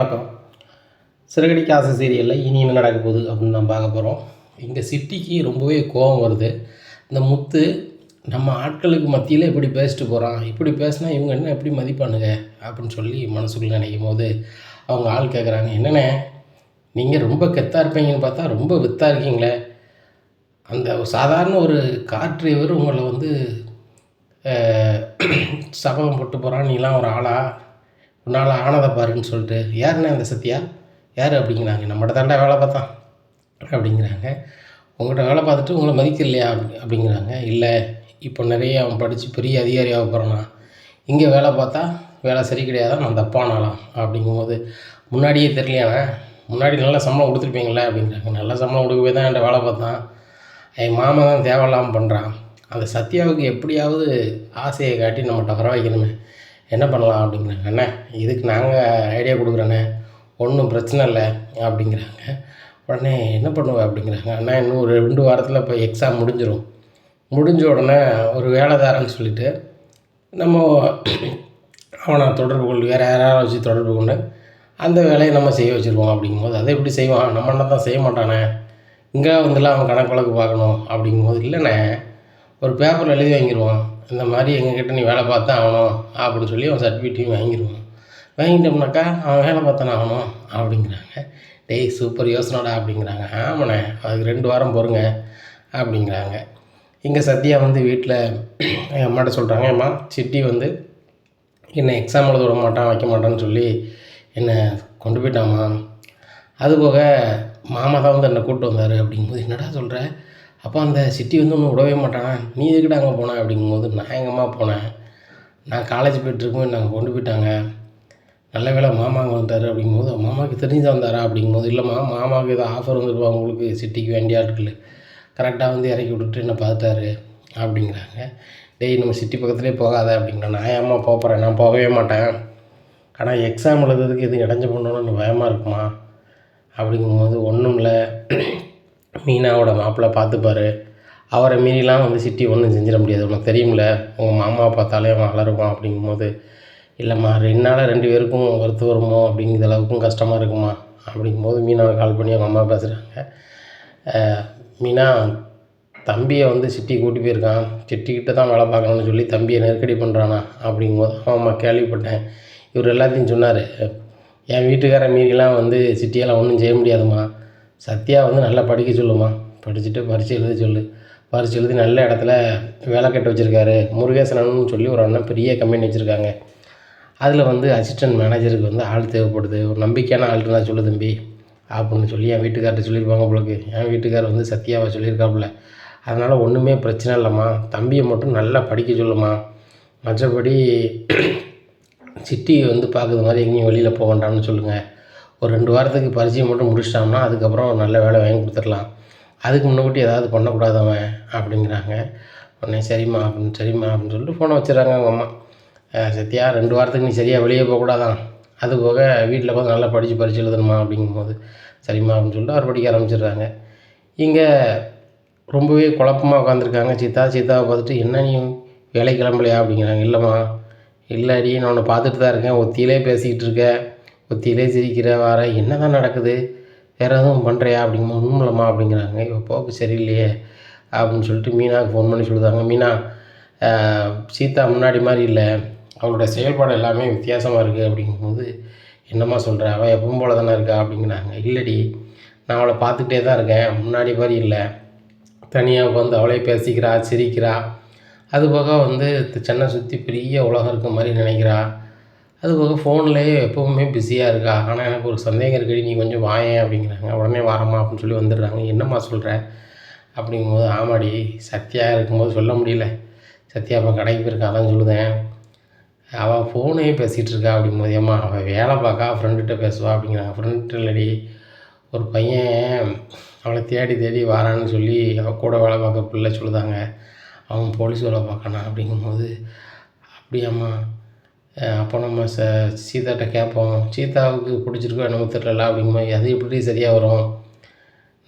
வணக்கம். சிறகடிக்க ஆசை சீரியலில் இனி என்ன நடக்க போகுது அப்படின்னு நான் பார்க்க போகிறோம். இங்கே சிட்டிக்கு ரொம்பவே கோபம் வருது. இந்த முத்து நம்ம ஆட்களுக்கு மத்தியில் இப்படி பேசிட்டு போகிறான், இப்படி பேசினா இவங்க என்ன எப்படி மதிப்பானுங்க அப்படின்னு சொல்லி மனசுக்குள்ளே நினைக்கும் போது அவங்க ஆள் கேட்குறாங்க, என்னண்ணே நீங்கள் ரொம்ப கெத்தாக இருப்பீங்கன்னு பார்த்தா ரொம்ப வித்தாக இருக்கீங்களே. அந்த சாதாரண ஒரு கார் டிரைவர் உங்களை வந்து சபதம் போட்டு போகிறான், நீலாம் ஒரு ஆளா, உன்னால் ஆனதை பாருன்னு சொல்லிட்டு, யாருண்ணே அந்த சத்யா யார் அப்படிங்கிறாங்க. நம்மகிட்ட தாண்டா வேலை பார்த்தான் அப்படிங்கிறாங்க. உங்கள்கிட்ட வேலை பார்த்துட்டு உங்களை மதிக்கலையா அப்படிங்கிறாங்க. இல்லை, இப்போ நிறைய அவன் படித்து பெரிய அதிகாரியாக போகிறானா, இங்கே வேலை பார்த்தா வேலை சரி கிடையாதான், நான் தப்பானாலாம் அப்படிங்கும்போது, முன்னாடியே தெரியலையாண்ணே, முன்னாடி நல்ல சம்பளம் கொடுத்துருப்பீங்களே அப்படிங்கிறாங்க. நல்ல சம்பளம் கொடுக்கவே தான் என்கிட்ட வேலை பார்த்தான், என் மாமா தான் தேவையில்லாமல் பண்ணுறான். அந்த சத்யாவுக்கு எப்படியாவது ஆசையை காட்டி நம்மகிட்ட வர வைக்கணுமே, என்ன பண்ணலாம் அப்படிங்கிறாங்க. அண்ணே இதுக்கு நாங்கள் ஐடியா கொடுக்குறேண்ணே, ஒன்றும் பிரச்சனை இல்லை அப்படிங்கிறாங்க. உடனே என்ன பண்ணுவேன் அப்படிங்கிறாங்க. அண்ணா இன்னும் ஒரு 2 வாரத்தில் இப்போ எக்ஸாம் முடிஞ்ச உடனே ஒரு வேலைதாரன்னு சொல்லிவிட்டு நம்ம அவனை தொடர்பு கொண்டு வேறு யாராவது வச்சு தொடர்பு கொண்டு அந்த வேலையை நம்ம செய்ய வச்சுருவோம் அப்படிங்கும்போது, அதை எப்படி செய்வான், நம்ம என்ன தான் செய்ய மாட்டானே, இங்கே வந்துலாம் அவன் கணக்கு வழக்கு பார்க்கணும் அப்படிங்கும்போது, இல்லைண்ணே ஒரு பேப்பரில் எழுதி வாங்கிடுவான், இந்த மாதிரி எங்ககிட்ட நீ வேலை பார்த்தா ஆகணும் அப்படின்னு சொல்லி அவன் சர்டிஃபிகேட்டையும் வாங்கிடுவான். வாங்கிட்டோம்னாக்கா அவன் வேலை பார்த்தானே ஆகணும் அப்படிங்கிறாங்க. டேய் சூப்பர் யோசனைடா அப்படிங்கிறாங்க. ஆமாண்ணே அதுக்கு 2 வாரம் பொறுங்க அப்படிங்கிறாங்க. இங்கே சத்யா வந்து வீட்டில் எங்கள் அம்மாட்ட சொல்கிறாங்க, அம்மா சிட்டி வந்து என்னை எக்ஸாம் எழுத விட மாட்டான் வைக்க மாட்டான்னு சொல்லி என்னை கொண்டு போயிட்டாம்மா. அதுபோக மாமா தான் வந்து என்னை கூப்பிட்டு வந்தார் அப்படிங்கும்போது, என்னடா சொல்கிற, அப்போ அந்த சிட்டி வந்து ஒன்றும் விடவே மாட்டானா, நீ எதுக்கிட்ட அங்கே போனேன் அப்படிங்கும்போது, நான் எங்கம்மா போனேன், நான் காலேஜ் போய்ட்டுருக்கும்போது நாங்கள் கொண்டு போயிட்டாங்க, நல்ல வேலை மாமா அங்கே வந்தார் அப்படிங்கும்போது, மாமாவுக்கு தெரிஞ்சு வந்தாரா அப்படிங்கும்போது, இல்லைம்மா மாமாவுக்கு ஏதோ ஆஃபர் வந்துருவா உங்களுக்கு சிட்டிக்கு வேண்டிய ஆட்கள், கரெக்டாக வந்து இறக்கி விட்டுட்டு என்னை பார்த்தாரு அப்படிங்கிறாங்க. டேய் நம்ம சிட்டி பக்கத்துலேயே போகாத அப்படிங்கிறேன். நான் ஏம்மா போகிறேன், நான் போகவே மாட்டேன், ஆனால் எக்ஸாம் எழுதுறதுக்கு எதுவும் இடைஞ்ச பண்ணணும்னு பயமாக இருக்குமா அப்படிங்கும்போது, ஒன்றும் இல்லை மீனாவோட மாப்பிள்ளை பார்த்துப்பார், அவரை மீறிலாம் வந்து சிட்டி ஒன்றும் செஞ்சிட முடியாது, உனக்கு தெரியுமில்ல, உங்கள் மாமாவை பார்த்தாலே அவன் அலறுவான் அப்படிங்கும்போது, இல்லைம்மா 2 நாளாக 2 பேருக்கும் வருத்து வருமோ அப்படிங்கிற அளவுக்கும் கஷ்டமாக இருக்குமா அப்படிங்கும்போது, மீனாவை கால் பண்ணி அவங்க அம்மா பேசுகிறாங்க. மீனா தம்பியை வந்து சிட்டி கூட்டி போயிருக்கான், சிட்டிக்கிட்ட தான் வேலை பார்க்கணும்னு சொல்லி தம்பியை நெருக்கடி பண்ணுறானா அப்படிங்கும்போது, ஆமாம்மா கேள்விப்பட்டேன், இவர் எல்லாத்தையும் சொன்னார், என் வீட்டுக்காரன் மீறிலாம் வந்து சிட்டியெல்லாம் ஒன்றும் செய்ய முடியாதும்மா, சத்யா வந்து நல்லா படிக்க சொல்லுமா, படிச்சுட்டு பரீட்சை எழுத சொல்லு, பரீட்சை எழுதி நல்ல இடத்துல வேலை கட்ட வச்சுருக்காரு, முருகேசனன்னு சொல்லி ஒரு அண்ணன் பெரிய கம்பெனி வச்சுருக்காங்க, அதில் வந்து அசிஸ்டன்ட் மேனேஜருக்கு வந்து ஆள் தேவைப்படுது, ஒரு நம்பிக்கையான ஆள்கிட்ட நான் சொல்லு தம்பி அப்படின்னு சொல்லி என் வீட்டுக்கார்ட்ட சொல்லியிருப்பாங்க உங்களுக்கு. என் வீட்டுக்கார் வந்து சத்யாவை சொல்லியிருக்காப்புல, அதனால் ஒன்றுமே பிரச்சனை இல்லைம்மா, தம்பியை மட்டும் நல்லா படிக்க சொல்லுமா, மற்றபடி சிட்டி வந்து பார்க்குற மாதிரி எங்கேயும் வெளியில் போக வேண்டாம்னு சொல்லுங்கள், ஒரு 2 வாரத்துக்கு பரீட்சையை மட்டும் முடிச்சிட்டான்னா அதுக்கப்புறம் ஒரு நல்ல வேலை வாங்கி கொடுத்துடலாம், அதுக்கு முன்னாடி ஏதாவது பண்ணக்கூடாது அவன் அப்படிங்கிறாங்க. உடனே சரிம்மா அப்படின்னு சொல்லிட்டு ஃபோனை வச்சுறாங்க அவங்க அம்மா. சத்யா 2 வாரத்துக்கு நீ சரியாக வெளியே போகக்கூடாதான், அதுபோக வீட்டில் பார்த்து நல்லா படித்து பரீட்சை எழுதணுமா அப்படிங்கும்போது, சரிம்மா அப்படின்னு சொல்லிட்டு அவர் படிக்க ஆரம்பிச்சிடுறாங்க. இங்கே ரொம்பவே குழப்பமாக உட்காந்துருக்காங்க. சீதாவை பார்த்துட்டு, என்ன நீ வேலைக்கு கிளம்பலையா அப்படிங்கிறாங்க. இல்லைம்மா, இல்லடி நான் உன்னை பார்த்துட்டு தான் இருக்கேன், ஒத்தியிலே பேசிக்கிட்டு இருக்க, ஒத்தியிலே சிரிக்கிற வார, என்ன தான் நடக்குது, வேறு எதுவும் பண்ணுறியா அப்படிங்கும்போது, ஒன்றும் இல்லைம்மா அப்படிங்கிறாங்க. இப்போ போக்கு சரியில்லையே அப்படின்னு சொல்லிட்டு மீனாவுக்கு ஃபோன் பண்ணி சொல்லுதாங்க. மீனா சீதா முன்னாடி மாதிரி இல்லை, அவளோட செயல்பாடு எல்லாமே வித்தியாசமாக இருக்குது அப்படிங்கும்போது, என்னம்மா சொல்கிற, அவள் எப்பவும் போல தானே இருக்கா அப்படிங்கிறாங்க. இல்லடி நான் அவளை பார்த்துக்கிட்டே தான் இருக்கேன், முன்னாடி மாதிரி இல்லை, தனியாக உட்காந்து அவளே பேசிக்கிறா சிரிக்கிறா, அதுபோக வந்து சென்னை சுற்றி பெரிய உலகம் இருக்க மாதிரி நினைக்கிறா, அதுபோக ஃபோன்லேயே எப்போவுமே பிஸியாக இருக்கா, ஆனால் எனக்கு ஒரு சந்தேகம் இருக்குடி, நீ கொஞ்சம் வாயேன் அப்படிங்கிறாங்க. உடனே வாரம்மா அப்படின்னு சொல்லி வந்துடுறாங்க. என்னம்மா சொல்கிற அப்படிங்கும்போது, ஆமாடி சத்யா இருக்கும்போது சொல்ல முடியல, சத்யா அப்போ கடைக்கு போயிருக்கா அதான் சொல்லுதேன், அவள் ஃபோனே பேசிகிட்டு இருக்கா அப்படிங்கும்போது, ஏம்மா அவள் வேலை பார்க்கா ஃப்ரெண்டுகிட்ட பேசுவா அப்படிங்கிறாங்க. ஃப்ரெண்டு இல்லடி, ஒரு பையன் அவளை தேடி வாரான்னு சொல்லி அவள் கூட வேலை பார்க்க பிள்ளை சொல்லுதாங்க, அவன் போலீஸ் வேலை பார்க்கணும் அப்படிங்கும்போது, அப்படியாம்மா அப்போ நம்ம சீதாட்ட கேட்போம், சீதாவுக்கு பிடிச்சிருக்கோ என்னமோ தெரியல அப்படிங்கும்போது, அது எப்படி சரியாக வரும்,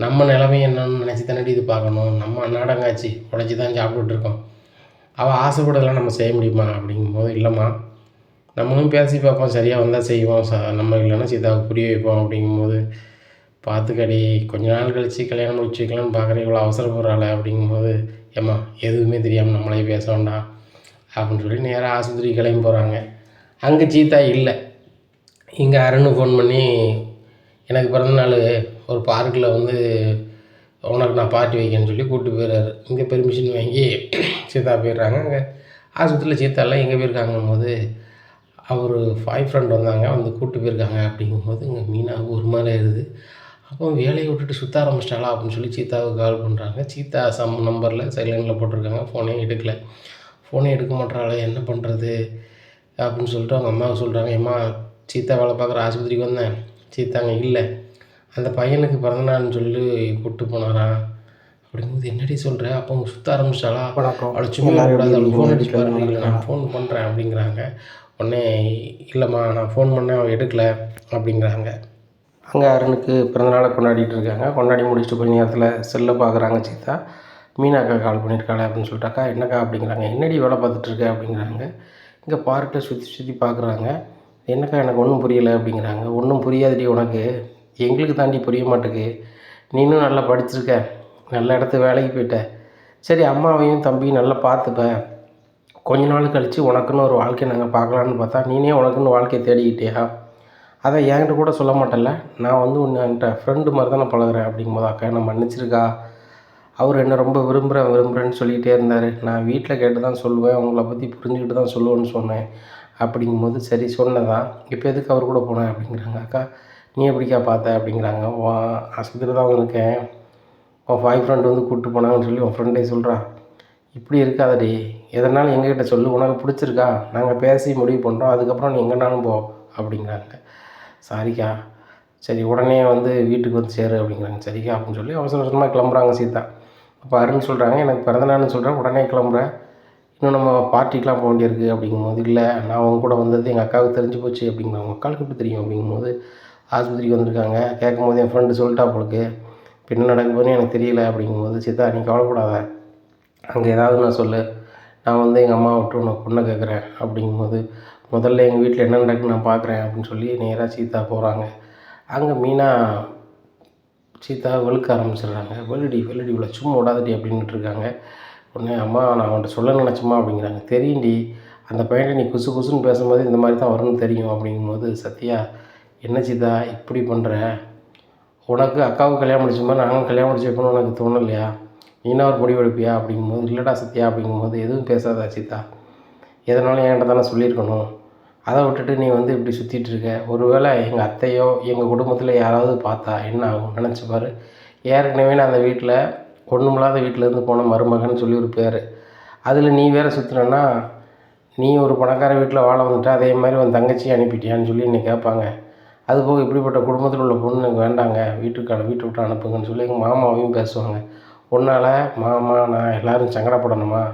நம்ம நிலைமை என்னன்னு நினச்சி தானடி இது பார்க்கணும், நம்ம நாடங்காச்சு உழைச்சி தான் சாப்பிட்டுட்ருக்கோம், அவள் ஆசைப்படலாம் நம்ம செய்ய முடியுமா அப்படிங்கும்போது, இல்லைம்மா நம்மளும் பேசி பார்ப்போம், சரியாக வந்தால் செய்வோம், நம்ம இல்லைன்னா சீதாவுக்கு புரிய வைப்போம் அப்படிங்கும்போது, பார்த்துக்கடி கொஞ்ச நாள் கழித்து கல்யாணம் முடிச்சு வைக்கலான்னு பார்க்குறேன், இவ்வளோ அவசரப்படுறாள அப்படிங்கும்போது, ஏம்மா எதுவுமே தெரியாமல் நம்மளே பேச வேண்டாம் அப்படின்னு சொல்லி நேராக ஆஸ்பத்திரிக்கு கிளம்பி போகிறாங்க. அங்கே சீதா இல்லை. இங்கே அருண் ஃபோன் பண்ணி, எனக்கு பிறந்தநாள் ஒரு பார்க்கில் வந்து உனக்கு நான் பார்ட்டி வைக்கேன்னு சொல்லி கூப்பிட்டு போயிடுறாரு. இங்கே பெர்மிஷன் வாங்கி சீதா போயிடுறாங்க. அங்கே ஆஸ்பத்திரியில் சீதாலாம் எங்கே போயிருக்காங்கும்போது, அவர் பாய் ஃப்ரெண்ட் வந்தாங்க, வந்து கூப்பிட்டு போயிருக்காங்க அப்படிங்கும்போது இங்கே மீனாவுக்கு ஒரு மாதிரி ஆயிடுது. அப்போ வேலையை விட்டுட்டு சுற்ற ஆரம்பிச்சிட்டாளா அப்படின்னு சொல்லி சீதாவுக்கு கால் பண்ணுறாங்க. சீதா நம்பரில் சைலண்டில் போட்டிருக்காங்க, ஃபோனே எடுக்கலை. ஃபோனே எடுக்க மாட்றாளே, என்ன பண்ணுறது அப்படின்னு சொல்லிட்டு அவங்க அம்மாவுக்கு சொல்கிறாங்க. அம்மா, சீதா வேலை பார்க்குற ஆஸ்பத்திரிக்கு வந்தேன், சீதாங்க இல்லை, அந்த பையனுக்கு பிறந்தநாள்னு சொல்லி கூப்பிட்டு போனாராம் அப்படிங்கும்போது, என்னடி சொல்கிற, அப்போ அவங்க சுற்ற ஆரம்பிச்சிட்டாளா, அவளை சும்மா கூடாது, அவளுக்கு ஃபோன் அடிச்சு பாருங்க, இல்லை நான் ஃபோன் பண்ணுறேன் அப்படிங்கிறாங்க. உடனே இல்லைம்மா நான் ஃபோன் பண்ணேன், அவள் எடுக்கலை அப்படிங்கிறாங்க. அங்கே அருணுக்கு பிறந்தநாளை கொண்டாடிட்டு இருக்காங்க. கொண்டாடி முடிச்சுட்டு கொஞ்ச நேரத்தில் செல்லை பார்க்குறாங்க சீதா. மீனாக்கா கால் பண்ணியிருக்காளே அப்படின்னு சொல்லிட்டாக்கா, என்னக்கா அப்படிங்கிறாங்க. என்னடி வேலை பார்த்துட்ருக்க அப்படிங்கிறாங்க. இங்கே பார்க்கில் சுற்றி சுற்றி பார்க்குறாங்க. என்னக்கா எனக்கு ஒன்றும் புரியலை அப்படிங்கிறாங்க. ஒன்றும் புரியாதுடி உனக்கு, எங்களுக்கு தாண்டி புரிய மாட்டேக்கு, நீனும் நல்லா படிச்சிருக்க, நல்ல இடத்து வேலைக்கு போயிட்ட, சரி அம்மாவையும் தம்பியும் நல்லா பார்த்துப்பேன், கொஞ்ச நாள் கழித்து உனக்குன்னு ஒரு வாழ்க்கையை நாங்கள் பார்க்கலான்னு பார்த்தா நீனே உனக்குன்னு வாழ்க்கையை தேடிக்கிட்டியா, அதை என்கிட்ட கூட சொல்ல மாட்டேன்ல, நான் வந்து என்கிட்ட ஃப்ரெண்டு மாதிரி தான் நான் பழகுறேன் அப்படிங்கும்போது, அக்கா என்னை மன்னிச்சிருக்கா, அவர் என்ன ரொம்ப விரும்புகிறேன்னு சொல்லிகிட்டே இருந்தார், நான் வீட்டில் கேட்டு தான் சொல்லுவேன், உங்களை பற்றி புரிஞ்சுக்கிட்டு தான் சொல்லுவேன்னு சொன்னேன் அப்படிங்கும்போது, சரி சொன்னதான், இப்போ எதுக்கு அவர் கூட போனேன் அப்படிங்கிறாங்க. அக்கா நீ எப்படிக்கா பார்த்த அப்படிங்கிறாங்க. ஆஸ்பத்திரி தான் இருக்கேன், உன் பாய் ஃப்ரெண்டு வந்து கூப்பிட்டு போனாங்கன்னு சொல்லி உன் ஃப்ரெண்டே சொல்கிறான், இப்படி இருக்காதடி, எதனாலும் எங்ககிட்ட சொல்லு, உனக்கு பிடிச்சிருக்கா, நாங்கள் பேசி முடிவு பண்ணுறோம், அதுக்கப்புறம் நீ எங்கேனாலும் போ அப்படிங்கிறாங்க. சாரிக்கா, சரி உடனே வந்து வீட்டுக்கு வந்து சேரு அப்படிங்கிறாங்க. சரிக்கா அப்படின்னு சொல்லி அவசர அவசரமாக கிளம்புறாங்க சீதா. அப்போ அருண் சொல்கிறாங்க, எனக்கு பிறந்தநாள்னு சொல்கிறேன், உடனே கிளம்புறேன், இன்னும் நம்ம பார்ட்டிக்கெலாம் போக வேண்டியிருக்கு அப்படிங்கும்போது, இல்லை நான் அவங்க கூட வந்தது எங்கள் அக்காவுக்கு தெரிஞ்சு போச்சு அப்படிங்கிறாங்க. உங்கள் அக்காவுக்கு எப்படி தெரியும் அப்படிங்கும்போது, ஆஸ்பத்திரிக்கு வந்திருக்காங்க, கேட்கும்போது என் ஃப்ரெண்டு சொல்லிட்டா போலுக்கு, இப்போ என்ன நடக்க போதுன்னு எனக்கு தெரியல அப்படிங்கும்போது, சீதா நீ கவலைப்படாத, அங்கே ஏதாவது நான் சொல்லு, நான் வந்து எங்கள் அம்மா விட்டு உனக்கு பொண்ணை கேட்குறேன் அப்படிங்கும்போது, முதல்ல எங்கள் வீட்டில் என்ன நடக்குன்னு நான் பார்க்குறேன் அப்படின்னு சொல்லி நேராக சீதா போகிறாங்க. அங்கே மீனா சீதா வெளுக்க ஆரம்பிச்சிடுறாங்க. வெளுடி இவ்வளோ சும்மா விடாதடி அப்படின்ட்டு இருக்காங்க. உடனே அம்மா நான் அவன்கிட்ட சொல்ல நினச்சம்மா அப்படிங்கிறாங்க. தெரியும்டி, அந்த பையனை நீ குசு குசுன்னு பேசும்போது இந்த மாதிரி தான் வரும்னு தெரியும் அப்படிங்கும்போது, சத்யா என்ன சீதா இப்படி பண்ணுற, உனக்கு அக்காவுக்கு கல்யாணம் முடிச்ச மாதிரி நானும் கல்யாணம் முடிச்சு வைக்கணும்னு உனக்கு தோணலையா, நீனா ஒரு முடிவு எடுப்பியா அப்படிங்கும்போது, இல்லைடா சத்யா அப்படிங்கும்போது, எதுவும் பேசாதா சீதா, எதனாலும் என்கிட்ட தானே சொல்லியிருக்கணும், அதை விட்டுட்டு நீ வந்து இப்படி சுற்றிட்டுருக்க, ஒரு வேளை எங்கள் அத்தையோ எங்கள் குடும்பத்தில் யாராவது பார்த்தா என்ன ஆகும் நினச்சி பாரு, ஏற்கனவே நான் அந்த வீட்டில் ஒன்றுமில்லாத வீட்டிலேருந்து போன மருமகன்னு சொல்லி ஒரு பேர், அதில் நீ வேறு சுற்றினன்னா, நீ ஒரு பணக்கார வீட்டில் வாழ வந்துட்ட, அதே மாதிரி உன் தங்கச்சியை அனுப்பிட்டியான்னு சொல்லி என்னை கேட்பாங்க, அதுபோக இப்படிப்பட்ட குடும்பத்தில் உள்ள பொண்ணு எனக்கு வேண்டாங்க, வீட்டை விட்டு அனுப்புங்கன்னு சொல்லி எங்கள் மாமாவையும் பேசுவாங்க, உன்னால் மாமா நான் எல்லோரும் சங்கடப்படணுமா,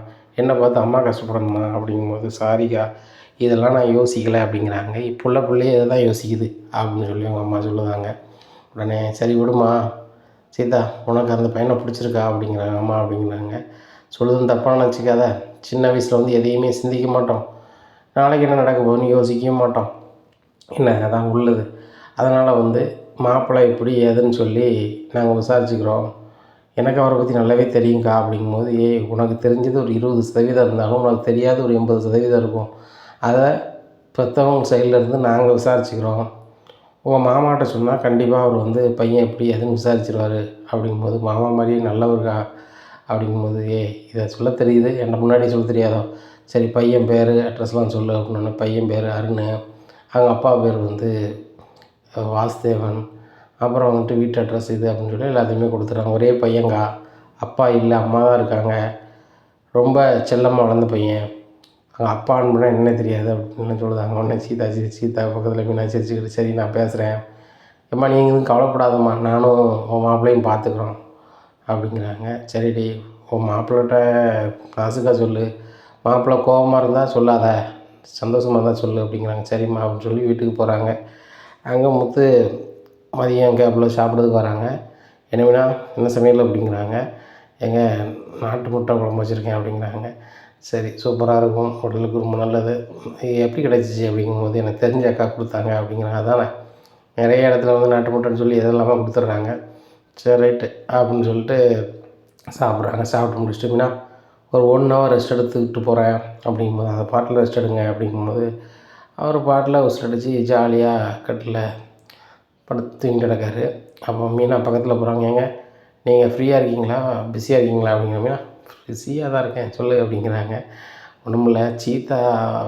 என்னை பார்த்து அம்மா கஷ்டப்படணுமா அப்படிங்கும்போது, சாரிக்கா இதெல்லாம் நான் யோசிக்கலை அப்படிங்கிறாங்க. இப்போ உள்ள பிள்ளையே இதை தான் யோசிக்குது அப்படின்னு சொல்லி அவங்க அம்மா சொல்லுவாங்க. உடனே சரி விடுமா சீதா, உனக்கு அந்த பையனை பிடிச்சிருக்கா அப்படிங்கிறாங்க அம்மா அப்படிங்கிறாங்க. சொல்லுதுன்னு தப்பாக நினச்சிக்காத, சின்ன வயசில் வந்து எதையுமே சிந்திக்க மாட்டோம், நாளைக்கு என்ன நடக்க போகுதுன்னு யோசிக்கவும் மாட்டோம், என்ன அதான் உள்ளது, அதனால் வந்து மாப்பிள்ளை இப்படி ஏதுன்னு சொல்லி நாங்கள் விசாரிச்சுக்கிறோம், எனக்கு அவரை பற்றி நல்லாவே தெரியுங்க்கா அப்படிங்கும்போது, உனக்கு தெரிஞ்சது ஒரு 20% இருந்தாலும் உனக்கு தெரியாத ஒரு 80% இருக்கும், அதை பெற்றவங்க சைட்லேருந்து நாங்கள் விசாரிச்சுக்கிறோம், உங்கள் மாமாட்ட சொன்னால் கண்டிப்பாக அவர் வந்து பையன் எப்படி எதுன்னு விசாரிச்சிருவார் அப்படிங்கும்போது, மாமா மாதிரியே நல்லவருக்கா அப்படிங்கும்போது, இதை சொல்ல தெரியுது என்னை முன்னாடி சொல்ல தெரியாதோ, சரி பையன் பேர் அட்ரஸ்லாம் சொல்லு அப்படின்னு. பையன் பேர் அருண், அவங்க அப்பா பேர் வந்து வாசுதேவன், அப்புறம் வந்துட்டு வீட்டு அட்ரஸ் இது அப்படின்னு சொல்லி எல்லாத்தையுமே கொடுத்துட்றாங்க. ஒரே பையங்கா, அப்பா இல்லை அம்மா தான் இருக்காங்க, ரொம்ப செல்லமாக வளர்ந்த பையன், அவங்க அப்பான்னு பண்ணால் என்ன தெரியாது அப்படின்னு சொல்லுதாங்க. உடனே சீதா பக்கத்தில் மீனா சிரிச்சுக்கிட்டு, சரி நான் பேசுகிறேன், ஏம்மா நீங்கள் எதுவும் கவலைப்படாதம்மா, நானும் உன் மாப்பிள்ளையும் பார்த்துக்குறோம் அப்படிங்கிறாங்க. சரிடி, உன் மாப்பிள்ளைகிட்ட நாசுக்காக சொல்லு, மாப்பிள்ளை கோபமாக இருந்தால் சொல்லாத, சந்தோஷமாக தான் சொல்லு அப்படிங்கிறாங்க. சரிம்மா அப்படின்னு சொல்லி வீட்டுக்கு போகிறாங்க. அங்கே முத்து மதியம் கேப்பில் சாப்பிட்றதுக்கு வராங்க. என்ன சமையல் அப்படிங்கிறாங்க. நாட்டு முட்டை குழம்பு வச்சுருக்கேன் அப்படிங்கிறாங்க. சரி சூப்பராக இருக்கும், உடலுக்கு ரொம்ப நல்லது. எப்படி கிடச்சிச்சு அப்படிங்கும்போது, எனக்கு தெரிஞ்ச அக்கா கொடுத்தாங்க அப்படிங்கிறாங்க. அதானே நிறைய இடத்துல வந்து நாட்டு முட்டைன்னு சொல்லி எதெல்லாமோ கொடுத்துட்றாங்க. சரி ரைட்டு அப்படின்னு சொல்லிட்டு சாப்பிட்றாங்க. சாப்பிட்டு முடிச்சுட்டு மீனா ஒரு 1 ஹவர் ரெஸ்ட் எடுத்துக்கிட்டு போகிறேன் அப்படிங்கும்போது, அந்த பாட்டில் ரெஸ்ட் எடுங்க அப்படிங்கும்போது, அவர் பாட்டில் ரெஸ்ட் அடித்து ஜாலியாக கட்டில் படுத்து தூங்கிட்டு கிடக்காரு. அப்போ மீனா பக்கத்தில் போகிறாங்க. ஏங்க நீங்கள் ஃப்ரீயாக இருக்கீங்களா, பிஸியாக இருக்கீங்களா அப்படிங்கிற. மீனா பிஸியாக தான் இருக்கேன் சொல்லு அப்படிங்கிறாங்க. ஒன்றுமில்ல, சீத்தா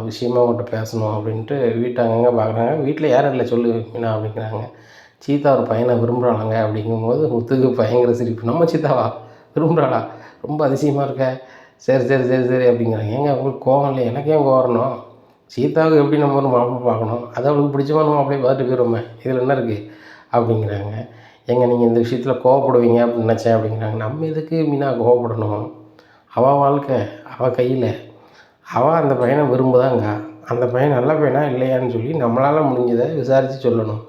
விஷயமா உங்கள்கிட்ட பேசணும் அப்படின்ட்டு வீட்டை அங்கங்கே பார்க்குறாங்க. வீட்டில் யாரும் இல்லை சொல்லு மீனா அப்படிங்கிறாங்க. சீத்தா ஒரு பையனை விரும்புகிறாங்க அப்படிங்கும்போது முத்துக்கு பயங்கர சிரிப்பு. நம்ம சீத்தாவா விரும்புகிறாளா, ரொம்ப அதிசயமாக இருக்க. சரி சரி சரி சரி அப்படிங்கிறாங்க. ஏங்க உங்களுக்கு கோவம் இல்லை, எனக்கு ஏன் கோவம் வரணும்? சீதாவுக்கு எப்படி நம்ம ஒரு மாப்பிள்ளை பார்க்கணும், அது அவளுக்கு பிடிச்சமா நம்ம அப்படியே பார்த்துட்டு போயிடுவோமே, இதில் என்ன இருக்குது அப்படிங்கிறாங்க. ஏங்க நீங்கள் இந்த விஷயத்தில் கோவப்படுவீங்க அப்படின்னு நினச்சேன் அப்படிங்கிறாங்க. நம்ம எதுக்கு மீனா கோவப்படணும்? அவள் வாழ்க்கை அவள் கையில், அவள் அந்த பையனை விரும்புதாங்க. அந்த பையன் நல்ல பையனா இல்லையான்னு சொல்லி நம்மளால் முடிஞ்சதை விசாரித்து சொல்லணும்.